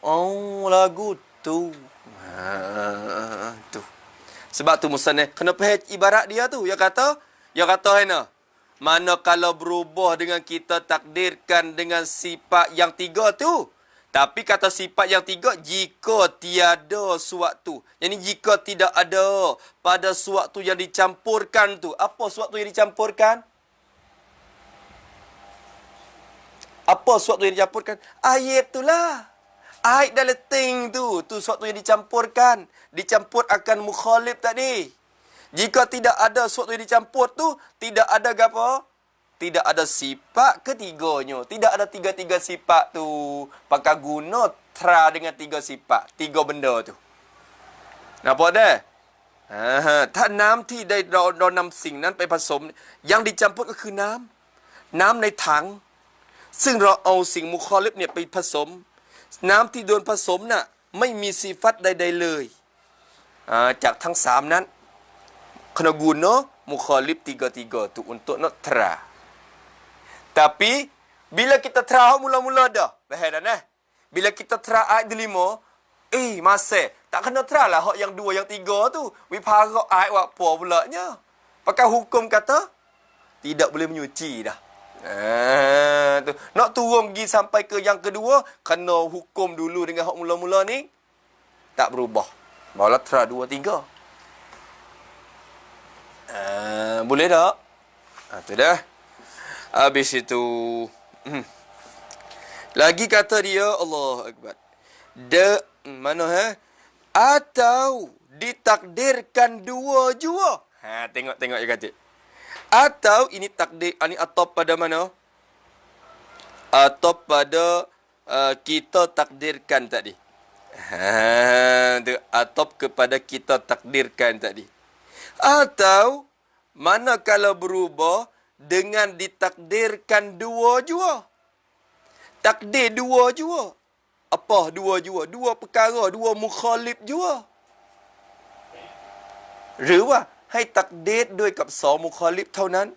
Oh, lagu tu. Tu. Sebab tu musannif kena faham ibarat dia tu. Dia kata Hena. Mana kalau berubah dengan kita takdirkan dengan sifat yang tiga tu. Tapi kata sifat yang tiga, jika tiada suatu. Yang ni jika tidak ada pada suatu yang dicampurkan tu. Apa suatu yang dicampurkan? Apa suatu yang dicampurkan? Ayat tu lah. Ayat dalam ting tu. Tu suatu yang dicampurkan. Dicampur akan mukhalif tadi. Jika tidak ada suatu yang dicampur tu, tidak ada apa? Tidak ada sifat ketiganya. Tidak ada tiga-tiga sifat tu. Pakai guna tra dengan tiga sifat. Tiga benda tu. Nampak dah? Tak namที่ได้เรานำสิ่งนั้นไปผสมyang dicampur ก็คือน้ำในถังซึ่งเราเอาสิ่งมุคอลิฟเนี่ยไปผสมน้ำที่โดนผสมน่ะไม่มีสิฟัตใดๆเลยจากทั้งสามนั้น kena guna mukhalif tiga-tiga tu untuk nak tra. Tapi bila kita tra mula-mula dah, faham dah? Bila kita tra ayat 5, masa tak kena tra lah hak yang 2 yang 3 tu. Wiparak ayat apa pulanya? Pakai hukum kata tidak boleh menyuci dah. Tu. Nak turun pergi sampai ke yang kedua, kena hukum dulu dengan hak mula-mula ni tak berubah. Barulah tra 2 3. Boleh tak? Tu dah. Habis itu. Lagi kata dia, Allah Akbar. Mana Atau ditakdirkan dua jua. Tengok ya kata. Atau ini takdir, ini atop pada mana? Atop pada kita takdirkan tadi. Atop kepada kita takdirkan tadi. Atau manakala berubah dengan ditakdirkan dua jua. Takdir dua jua. Apa dua jua? Dua perkara, dua mukhalif jua. Rewa, hai takdir duaกับสอง mukhalif เท่านั้น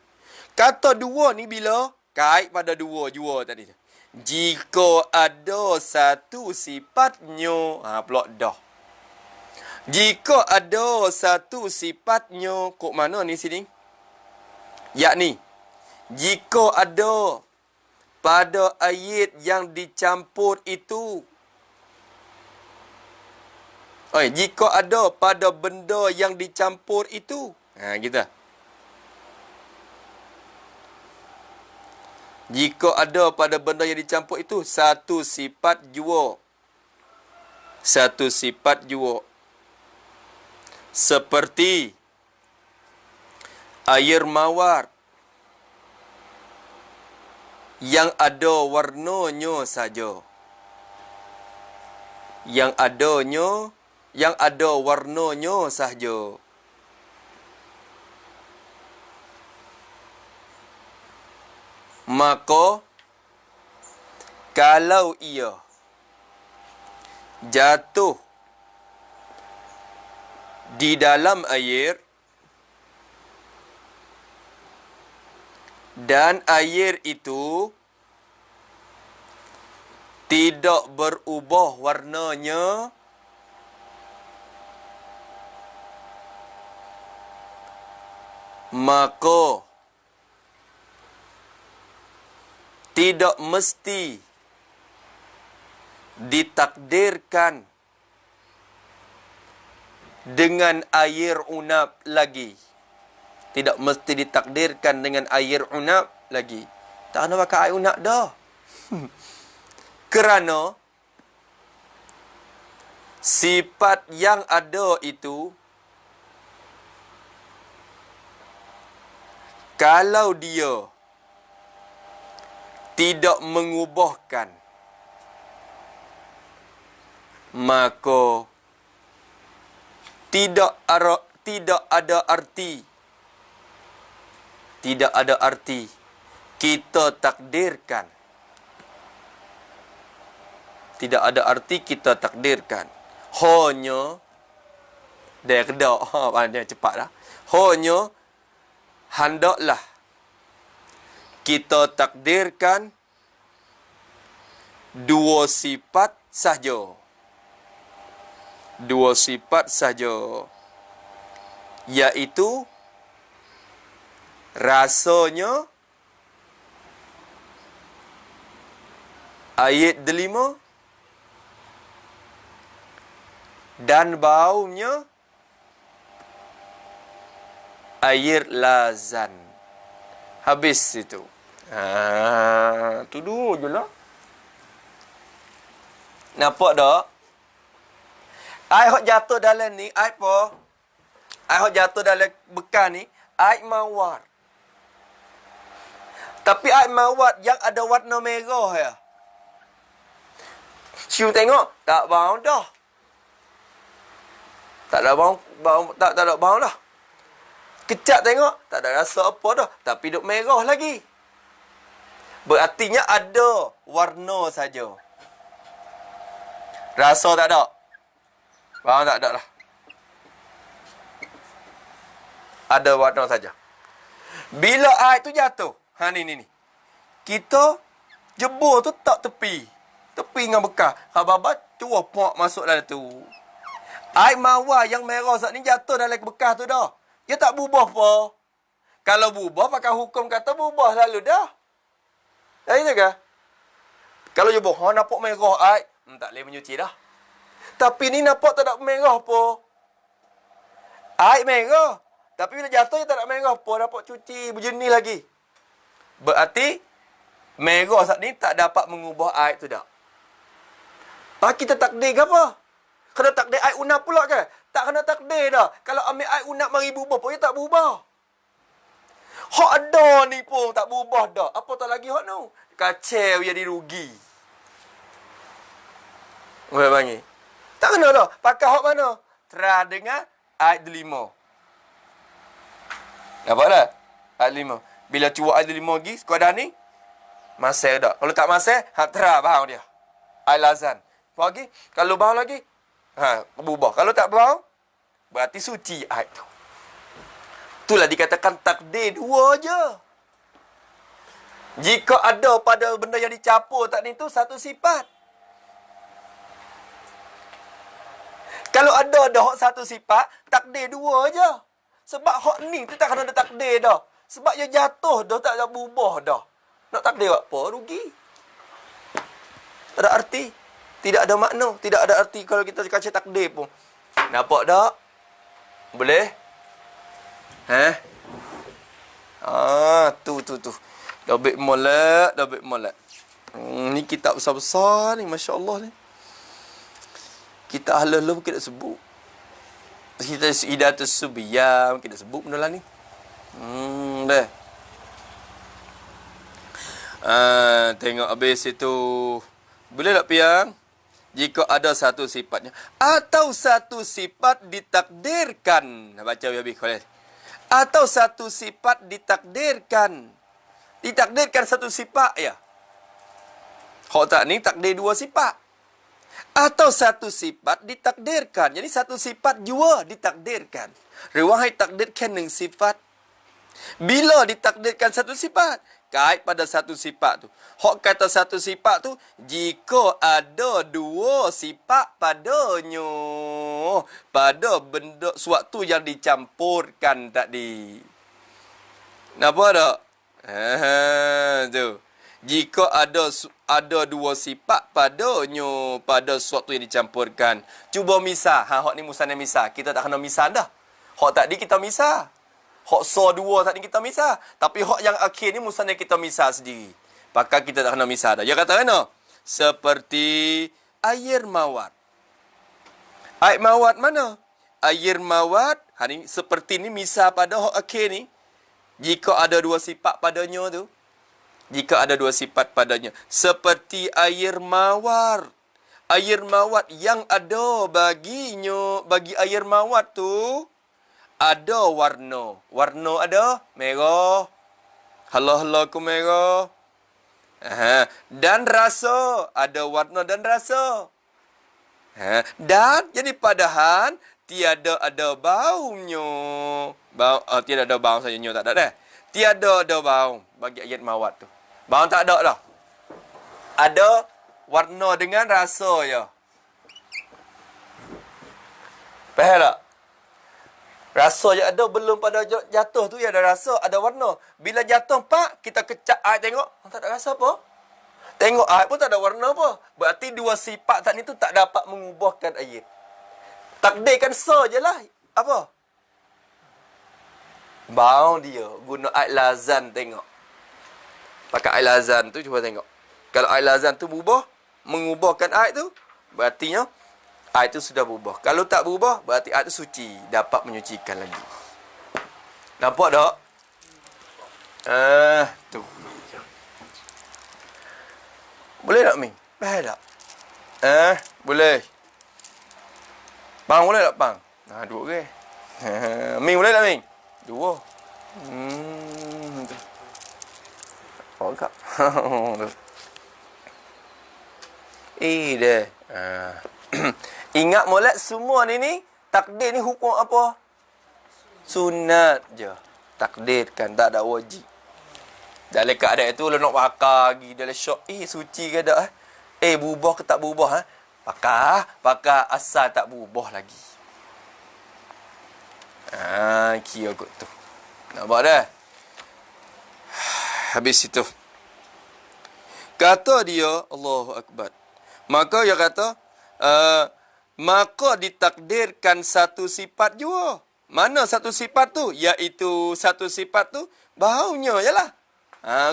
Kata dua ni bila? Kait pada dua jua tadi. Jika ada satu sifatnya, pula dah. Jika ada satu sifatnya, kok mana ni sini? Yakni, jika ada pada ayat yang dicampur itu. Jika ada pada benda yang dicampur itu. Kita. Jika ada pada benda yang dicampur itu, satu sifat jua. Satu sifat jua. Seperti air mawar yang ada warnanya saja. Yang ada warnanya sahaja. Maka kalau ia jatuh di dalam air dan air itu tidak berubah warnanya, maka tidak mesti ditakdirkan dengan air unap lagi. Tidak mesti ditakdirkan dengan air unap lagi. Tak kena pakai air unap dah. Kerana sifat yang ada itu, kalau dia tidak mengubahkan, maka tidak ada arti. Tidak ada arti kita takdirkan. Tidak ada arti kita takdirkan. Hanya dia kedak, pandai cepat dah. Hanya hendaklah kita takdirkan dua sifat sahaja. Dua sifat sahaja. Iaitu rasanya ayat delima dan baunya air lazan. Habis itu. Tu dulu je lah. Nampak tak? Air hok jatuh dalam ni, air apa? Air hok jatuh dalam bekas ni, air mawar. Tapi air mawar yang ada warna merah ya. Cium tengok, tak bau dah. Tak ada bau, tak ada bau dah. Kecap tengok, tak ada rasa apa dah. Tapi duk merah lagi. Berartinya ada warna saja. Rasa tak ada. Bau tak ada lah. Ada warna saja. Bila air tu jatuh, ni. Kita jebur tu tak tepi. Tepi dengan bekas. Hababat cuah pok masuk dalam tu. Air mawar yang merah saat ni jatuh dalam bekas tu dah. Dia tak berubah apa. Kalau berubah, pakai hukum kata berubah lalu dah. Dah itu ke? Kalau jebur, nampak merah air. Tak boleh menyuci dah. Tapi ni nampak tak ada merah apa. Air merah. Tapi bila jatuh, dia tak ada merah apa. Dapat cuci berjenis lagi. Berarti, merah saat ni tak dapat mengubah air tu dah. Kita takdir ke apa? Kena takdir air unap pula ke? Tak kena takdir dah. Kalau ambil air unap mari berubah pun, dia tak berubah. Hak ada ni pun tak berubah dah. Apa tak lagi hak tu? Kacau jadi rugi. Boleh panggil? Tak kena dah. Pakai hak mana? Terah dengan air delima. Nampak tak? Air delima. Bila cuak air delima lagi, sekadar ni, masai dah. Kalau tak masai, terah bau dia. Air lazan. Lagi, kalau bau lagi, berubah. Kalau tak bau, berarti suci air tu. Itulah dikatakan takdir dua je. Jika ada pada benda yang dicampur tak ni tu satu sifat. Kalau ada dah satu sifat, takdir dua je. Sebab hak ni tu tak kena ada takdir dah. Sebab dia jatuh dah, tak ada berubah dah. Nak takdir apa? Rugi. Tak ada arti. Tidak ada makna. Tidak ada arti kalau kita kaca takdir pun. Nampak tak? Boleh? Tu. Dah baik molek. Ni kitab besar-besar ni. Masya Allah ni. Kita halal pun kita sebut. Kita Hidayatus Subiyam. Kita sebut benda lah ni. Dah. Tengok habis itu. Boleh tak piang? Jika ada satu sifatnya. Atau satu sifat ditakdirkan. Baca habis boleh. Atau satu sifat ditakdirkan. Ditakdirkan satu sifat ya. Hak tak ni takdir dua sifat. Atau satu sifat ditakdirkan. Jadi satu sifat jua ditakdirkan. Riwayat takdirkan dengan sifat. Bila ditakdirkan satu sifat, kait pada satu sifat tu. Hak kata satu sifat tu, jika ada dua sifat padanya. Pada benda suatu yang dicampurkan tadi. Nampak tak? Tu. Jika ada dua sifat padanya pada sesuatu yang dicampurkan. Cuba misal. Hak ni musanna misal. Kita tak kena misal dah. Hak tadi kita misal. Hak dua tadi kita misal. Tapi hak yang akhir ni musanna kita misal sendiri. Maka kita tak kena misal dah. Dia kata mana? Seperti air mawar. Air mawar mana? Air mawar. Ni seperti ni misal pada hak akhir ni. Jika ada dua sifat padanya tu. Jika ada dua sifat padanya. Seperti air mawar. Air mawar yang ada baginya. Bagi air mawar tu. Ada warna. Warna ada. Merah. Hala-hala ku merah. Dan rasa. Ada warna dan rasa. Dan jadi padahal. Tiada ada baunya. Tiada ada bau saja. Tak ada dah. Tiada ada bau. Bagi ayat mawar tu. Bau tak ada dah. Ada warna dengan rasa je. Faham tak? Rasa je ada, belum pada jatuh tu ya ada rasa, ada warna. Bila jatuh pak, kita kecap air tengok, tak ada rasa apa. Tengok air pun tak ada warna apa. Berarti dua sifat tadi tu tak dapat mengubahkan air. Takdirkan je lah. Apa? Bau dia. Guna air lazan tengok. Pakai air lazan tu cuba tengok. Kalau air lazan tu berubah, mengubahkan air tu, berartinya air tu sudah berubah. Kalau tak berubah, berarti air tu suci. Dapat menyucikan lagi. Nampak tak? Tu. Boleh tak, Ming? Faham tak? Boleh. Pang boleh tak, Pang? Dua ke? Ming boleh tak, Ming? Dua. Oh, kak. Deh. Ingat molek semua ni takdir ni hukum apa? Sunat je. Takdir kan, tak ada wajib. Dalam keadaan itu, lo nak bakar lagi. Dalam syok, suci ke tak? Berubah ke tak berubah? Pakar asal tak berubah lagi. Kira kot tu. Nampak dah? Habis itu. Kata dia, Allahu Akbar. Maka dia kata, maka ditakdirkan satu sifat jua. Mana satu sifat tu? Iaitu satu sifat tu, baunya ialah.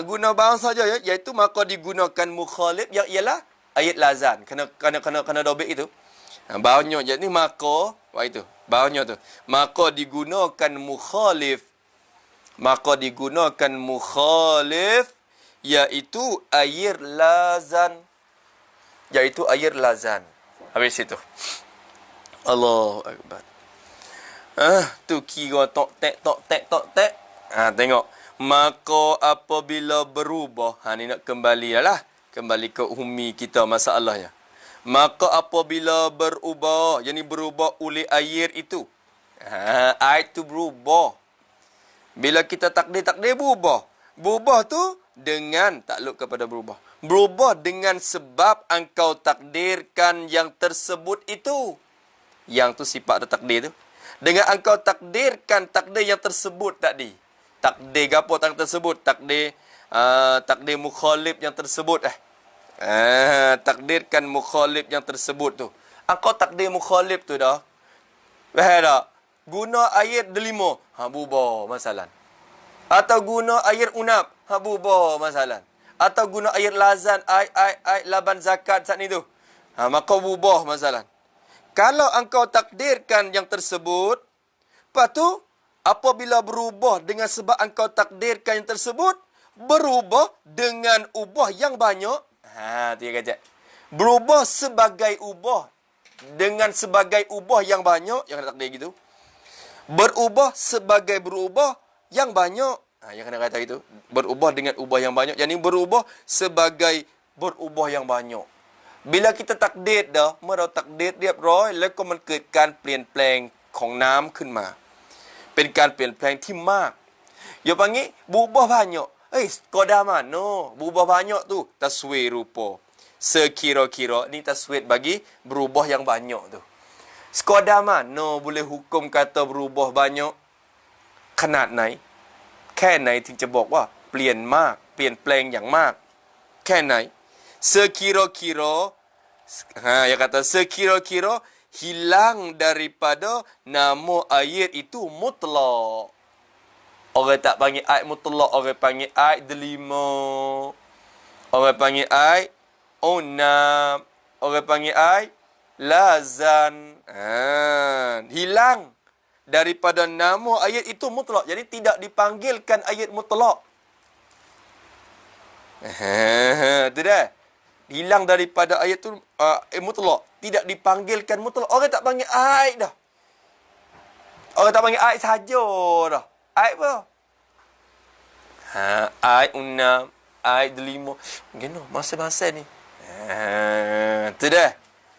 Guna bau saja ya, iaitu maka digunakan mukhalif yang ialah ayat lazan. Kena dobek itu. Baunya jadi maka itu. Baunya tu. Maka digunakan mukhalif. Maka digunakan mukhalif iaitu air lazan. Iaitu air lazan. Habis itu. Allahu Akbar. Tu kira tok tek. Tengok. Maka apabila berubah. Ni nak kembali lah. Kembali ke umi kita masalahnya. Maka apabila berubah. Yang ni berubah oleh air itu. Air itu berubah. Bila kita takdir berubah. Berubah tu dengan takluk kepada berubah. Berubah dengan sebab engkau takdirkan yang tersebut itu. Yang tu sifat takdir tu. Dengan engkau takdirkan takdir yang tersebut tadi. Takdir apa yang tersebut? Takdir mukhalif yang tersebut. Takdirkan mukhalif yang tersebut tu. Engkau takdir mukhalif tu dah. Faham tak? Guna air delima. Berubah masalah. Atau guna air unap. Berubah masalah. Atau guna air lazan. Air laban zakat saat ni tu. Maka berubah masalah. Kalau engkau takdirkan yang tersebut. Lepas tu. Apabila berubah dengan sebab engkau takdirkan yang tersebut. Berubah dengan ubah yang banyak. Tiga kajak. Berubah sebagai ubah. Dengan sebagai ubah yang banyak. Yang kena takdir gitu. Berubah sebagai berubah yang banyak. Yang kena kata itu. Berubah dengan ubah yang banyak. Yang ni berubah sebagai berubah yang banyak. Bila kita takdir dah. Mereka takdir เรียบร้อย แล้วก็มันเกิดการเปลี่ยนแปลงของน้ำขึ้นมา เป็นการเปลี่ยนแปลงที่มาก Dia panggil berubah banyak. Sekadar mana? Berubah banyak tu. Taswir rupa. Sekira-kira. Ni taswir bagi berubah yang banyak tu. Sekadar mana boleh hukum kata berubah banyak? ขนาดไหน แค่ไหนถึงจะบอกว่าเปลี่ยนมาก เปลี่ยนแปลงอย่างมาก kenai. Sekira-kira, yang kata sekira-kira hilang daripada nama ayat itu mutlak. Orang tak panggil ayat mutlak, orang panggil ayat delima. Orang panggil ayat unam. Orang panggil ayat lazan. Hilang daripada nama ayat itu mutlak. Jadi tidak dipanggilkan ayat mutlak. Itu dah. Hilang daripada ayat tu mutlak. Tidak dipanggilkan mutlak. Orang tak panggil ayat dah. Orang tak panggil ayat saja dah. Ayat apa? Ayat unam. Ayat delima. Gino, masa-masa ni. Itu dah.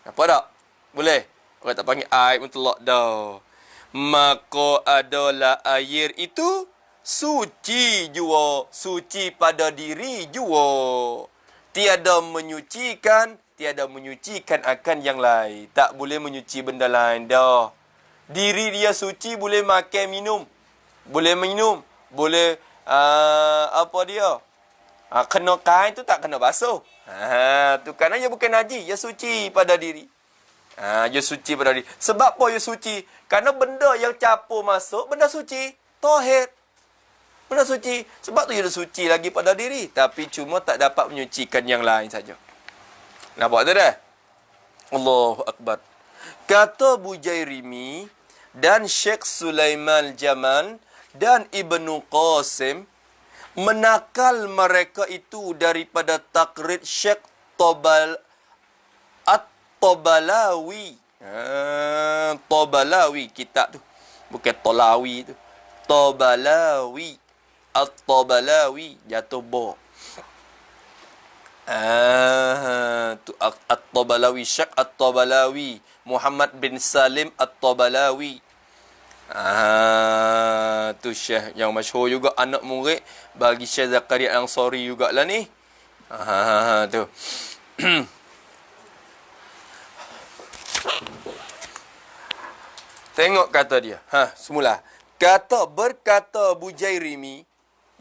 Apa tak? Boleh? Orang tak panggil ayat mutlak dah. Maka adalah air itu suci jua. Suci pada diri jua. Tiada menyucikan akan yang lain. Tak boleh menyuci benda lain dah. Diri dia suci, boleh makan minum. Boleh minum. Boleh apa dia? Kena kain tu tak kena basuh. Tu kerana dia bukan najis, dia suci pada diri. Dia suci pada diri. Sebab apa dia suci? Kerana benda yang capur masuk, benda suci. Tahir. Benda suci. Sebab tu dia suci lagi pada diri. Tapi cuma tak dapat menyucikan yang lain saja. Nampak tu dah? Allahu Akbar. Kata Bujairimi dan Syekh Sulaiman Jamal dan Ibnu Qasim, menakal mereka itu daripada takrid Syekh At-Tabalawi. Tabalawi kitab tu. Bukan Tolawi tu. Tabalawi. At-Tabalawi. Jatuh bo. Tu At-Tabalawi. Syekh At-Tabalawi. Muhammad bin Salim At-Tabalawi. Tu Syekh yang masyhur juga, anak murid bagi Syekh Zakaria Al-Ansari jugalah ni. Tu. Tengok kata dia. Semula. Berkata Bujairimi.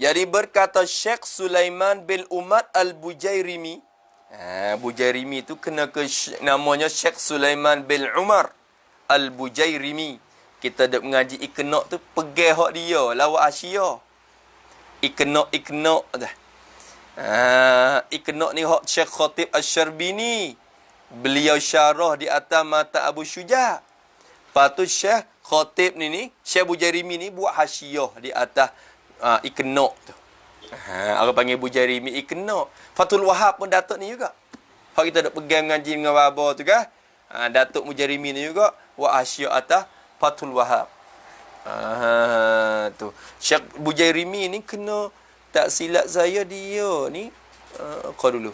Jadi berkata Syekh Sulaiman bin Umar Al-Bujairimi. Bujairimi tu kena ke namanya Syekh Sulaiman bin Umar Al-Bujairimi. Kita dak mengaji ikna' tu pegang hak dia, lawak Asia. Ikna' dah. Ikna' ni hak Syekh Khatib Asy-Syarbini. Beliau syarah di atas mata Abu Syuja'. Patu Syekh Khatib ni Syekh Bujairimi ni buat hasyiah di atas ikna' tu. Orang panggil Bujairimi ikna'. Fathul Wahab pun Datuk ni juga. Hak kita dak pegang ngaji dengan baba tu kan. Datuk Bujairimi ni juga buat hasyiah atas Fathul Wahab. Tu. Syekh Bujairimi ni kena, tak silap saya dia ni kau dulu.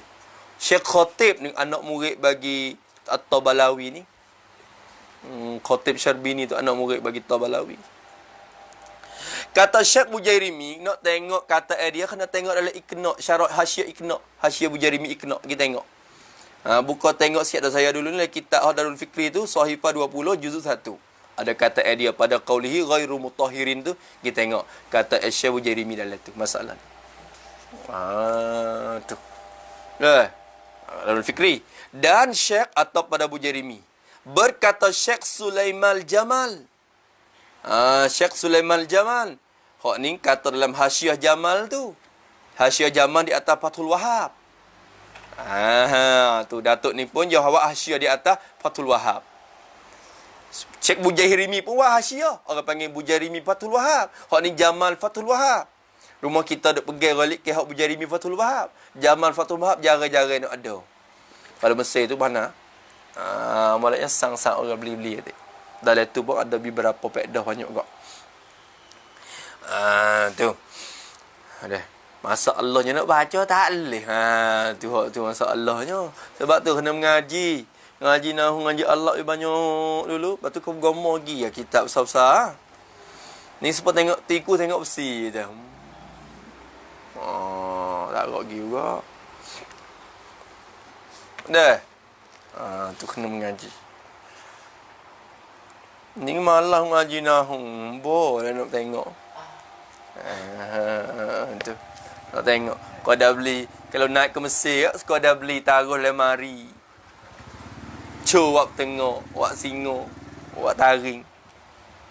Syekh Khatib ni anak murid bagi At-Tabalawi ni. Khatib Syarbini tu anak murid bagi Tabalawi. Kata Syekh Bujairimi, nak tengok kata dia kena tengok dalam ikna', syarat hasyiah ikna', hasyiah Bujairimi ikna', kita tengok. Buka tengok siap dah saya dulu ni kitab Darul Fikri tu Sahifah 20 juzuk 1. Ada kata dia pada qaulihi ghairu mutahhirin tu, kita tengok kata Syekh Bujairimi dalam tu masalah. Tu. Darul Fikri dan Syekh atau pada Bujairimi. Berkata Syekh Sulaiman Jamal. Syekh Sulaiman Jamal. Hak ni kata dalam hasyiah Jamal tu. Hasyiah Jamal di atas Fathul Wahab. Tu Datuk ni pun jawab hasyiah di atas Fathul Wahab. Syekh Bujairimi pun buat hasyiah. Orang panggil Bujairimi Fathul Wahab. Hak ni Jamal Fathul Wahab. Rumah kita duk pergi galik ke hak Bujairimi Fathul Wahab. Jamal Fathul Wahab jarang-jarang nak ada. Kalau Mesir tu mana? Malaknya sang-sang orang beli-beli tu. Dalam tu pun ada beberapa pedah banyak juga. Tu. Ada. Masalahnya nak baca tak boleh. Tu masalahnya. Sebab tu kena mengaji. Ngaji nahu ngaji Allah banyak dulu. Lepas tu kau gomoh lagi ya kitab besar-besar. Ni sebab tengok tiku tengok besi dah. Tak lagi juga. Dah. Tu kena mengaji. Ni malah ngaji nahu. Boleh nak tengok. Tu. Nak tengok. Kau dah beli Kalau naik ke Mesir, suka dah beli taruh lemari. Wak tengok, wak singo, wak taring.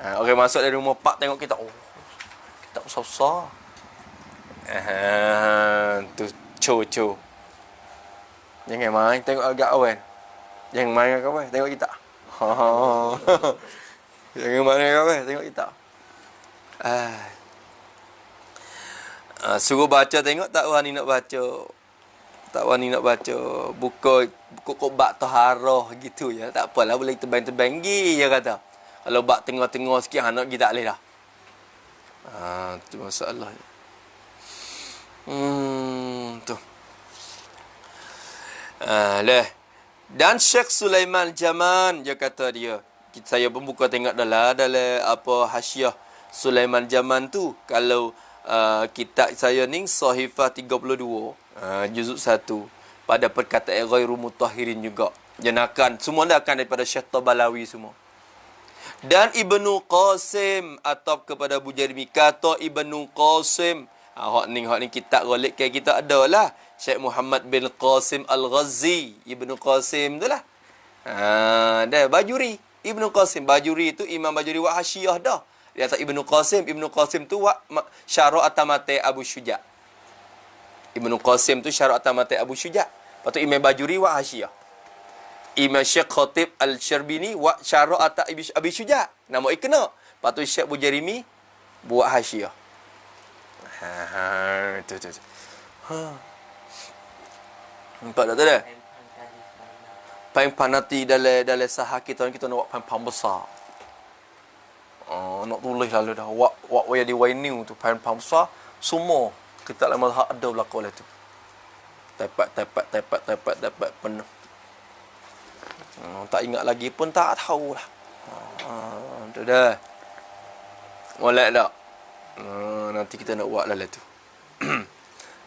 Orang masuk dari rumah pak tengok kita, oh, kita besar-besar. Tu co. Jangan main tengok agak awal. Jangan main agak awal, tengok kita. Jangan main agak awal, tengok kita. Suruh baca tengok tak wani nak baca. Tak wani nak baca. Buku bak taharah gitu ya. Tak apalah boleh tebang-tebang gi dia kata. Kalau bak tengah-tengah sikit nak gi tak boleh dah. Tu masalah. Tu. Leh. Dan Syekh Sulaiman Jaman dia kata dia. Saya pun buka tengok dalam apa hasyiah Sulaiman Jaman tu. Kalau kitab saya ni Sahifah 32 juzuk 1 pada perkataan ghairu mutahhirin juga. Jenakan semua dah akan daripada Syekh Tabalawi semua. Dan Ibnu Qasim atau kepada Abu Jarmi kata Ibnu Qasim. Hak ni kitab ghalib kayak kita adalah Syekh Muhammad bin Qasim Al-Ghazi. Ibnu Qasim tu lah. Dah Bajuri. Ibnu Qasim Bajuri tu Imam Bajuri wa Hasyiah dah. Dia kata Ibnu Qasim tu syarah atamate Abu Syuja. Ibnu Qasim tu syarah atamate Abu Syuja. Lepas tu Imam Bajuri wa Hasyiah. Imam Syekh Khatib Al-Syarbini wa syarah ata Abi Syuja. Nama ikna. Lepas tu Syekh Bujarimi buat Hasyiah. Tu. Nampak tak tu dah? Paling panati dalam sahah kita nak buat paling besar. Nak tulis lalu dah wak waya di wainiu tu pahan besar semua kita dalam mazhab ada belaka lah tu tapat penuh. Tak ingat lagi pun tak tahulah. Tu dah molek tak. Nanti kita nak buat lah tu.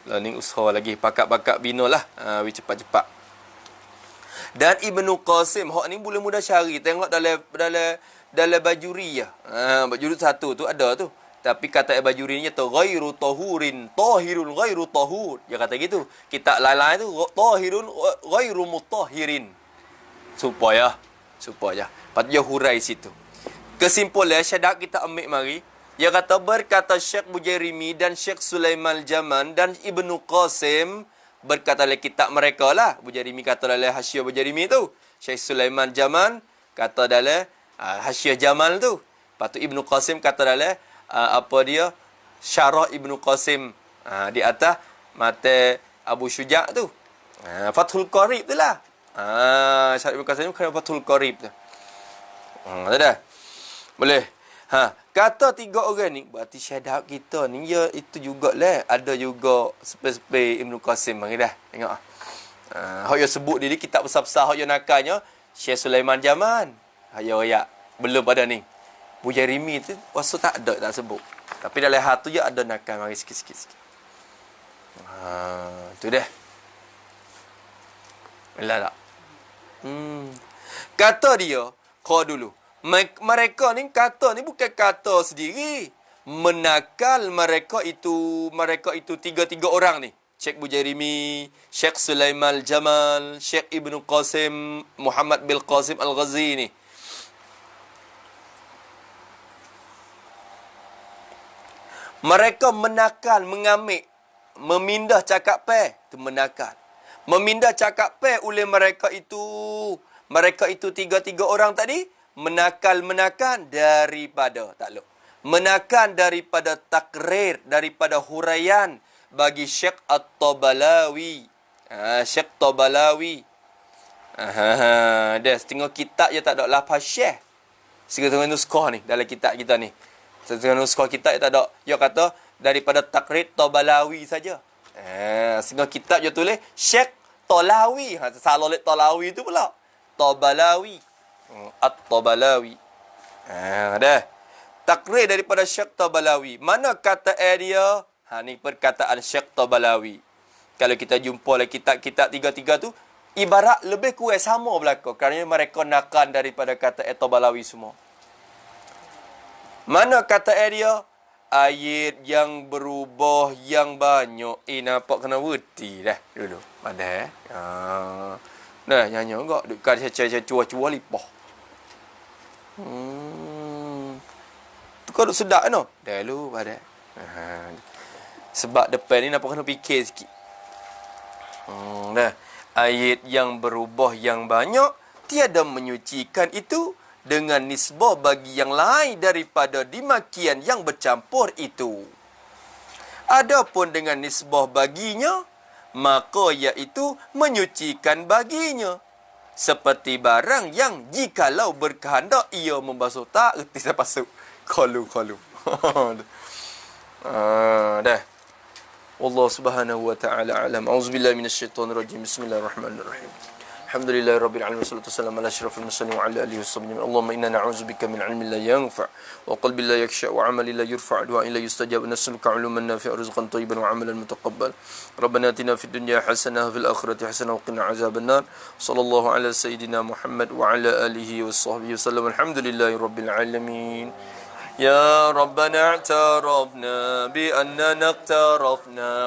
Lah ni usaha lagi pakat-pakat bina lah. Cepat-cepat. Dan Ibnu Qasim hak ni boleh mudah cari tengok dalam Bajuri ya. Bajuri 1 tu ada tu. Tapi kata Bajuri ni tu ghairu tahurin, tahirun ghairu tahur. Dia kata gitu. Kitab lain-lain tu tahirun ghairu mutahhirin. Supaya. Patut dia hurai situ. Kesimpulan syahadat kita ambil mari. Dia kata berkata Syekh Bujairimi dan Syekh Sulaiman Jaman dan Ibnu Qasim berkata dalam kitab mereka lah. Bujairimi kata dalam Hasyiah Bujairimi tu. Syekh Sulaiman Jaman kata dalam Hasyiah Jamal tu. Lepas tu Ibnu Qasim kata dalam Syarah Ibnu Qasim di atas mata Abu Syuja' tu. Fathul Qarib tu lah. Syarah Ibnu Qasim kena Fathul Qarib tu. Tak ada? Boleh. Kata 3 orang ni berarti syahadat kita ni ya itu jugalah ada juga sepe-sepe Ibnu Qasim mari dah tengok. Hak yang sebut diri kitab besar-besar hak yang nakalnya Syekh Sulaiman Jaman. Ayat belum pada ni. Bujairimi tu puasa tak ada tak sebut. Tapi dalam hati tu je ada nakal mari sikit-sikit. Tu dah. Belah tak? Kata dia, kau dulu. Mereka ni kata ni bukan kata sendiri. Menakal mereka itu 3 orang ni. Syekh Bujairimi, Syekh Sulaiman Jamal, Syekh Ibnu Qasim, Muhammad bin Qasim Al-Ghazi ni. Mereka menakal, mengambil, memindah cakap tu menakal. Memindah cakap oleh mereka itu 3 orang tadi menakal daripada takluk. Menakal daripada takrir, daripada huraian bagi Syekh At-Tabalawi. Syekh Tabalawi. Dah setengah kitab je tak ada lafaz Syekh. Setengah nuskah ni dalam kitab kita ni. Setengah nuskah kitab tak ada. Dia kata daripada takrir Tabalawi saja. Setengah kitab je tulis Syekh Talawi. Salah lek Talawi tu pula. Tabalawi. At-Tabalawi. Dah. Takrir daripada Syekh Tabalawi. Mana kata dia? Ni perkataan Syekh Tabalawi. Kalau kita jumpa dalam kitab-kitab 3 tu, ibarat lebih kurang sama belaka. Kerana mereka nakal daripada kata Tabalawi semua. Mana kata dia? ayat yang berubah yang banyak. Nampak kena werti dah dulu. Padahal. Nah, nyanyi enggak. Dekat cecah cua-cua lipah. Tu kau duk sedap no. Dah lu padahal. Sebab depan ni nampak kena fikir sikit. Nah, ayat yang berubah yang banyak tiada menyucikan itu dengan nisbah bagi yang lain daripada dimakian yang bercampur itu. Adapun dengan nisbah baginya, maka iaitu menyucikan baginya. Seperti barang yang jikalau berkehendak ia membasuh tak erti saya pasuk. Qalu. Dah. Allah Subhanahu wa taala alam. Auzubillahi minasyaitonir rajim. Bismillahirrahmanirrahim. Alhamdulillahi rabbil alamin wassalatu wassalamu ala asyrafil mursalin wa ala alihi washabbihi. Allahumma inna na'udzubika min 'ilmin la yanfa' wa qalbin la yakhsha' wa 'amalin la yurfa' wa du'a'in la yustajab. Nas'aluka 'ilman nafi'an wa rizqan thayyiban wa 'amalan mutaqabbal. Rabbana atina fid dunya hasanah wa fil akhirati hasanah wa qina 'adzabannar. Sallallahu ala sayyidina Muhammad wa ala alihi washabbihi wasallam. Alhamdulillahi rabbil alamin. Ya Rabbana i'tarafna bi annana iqtarafna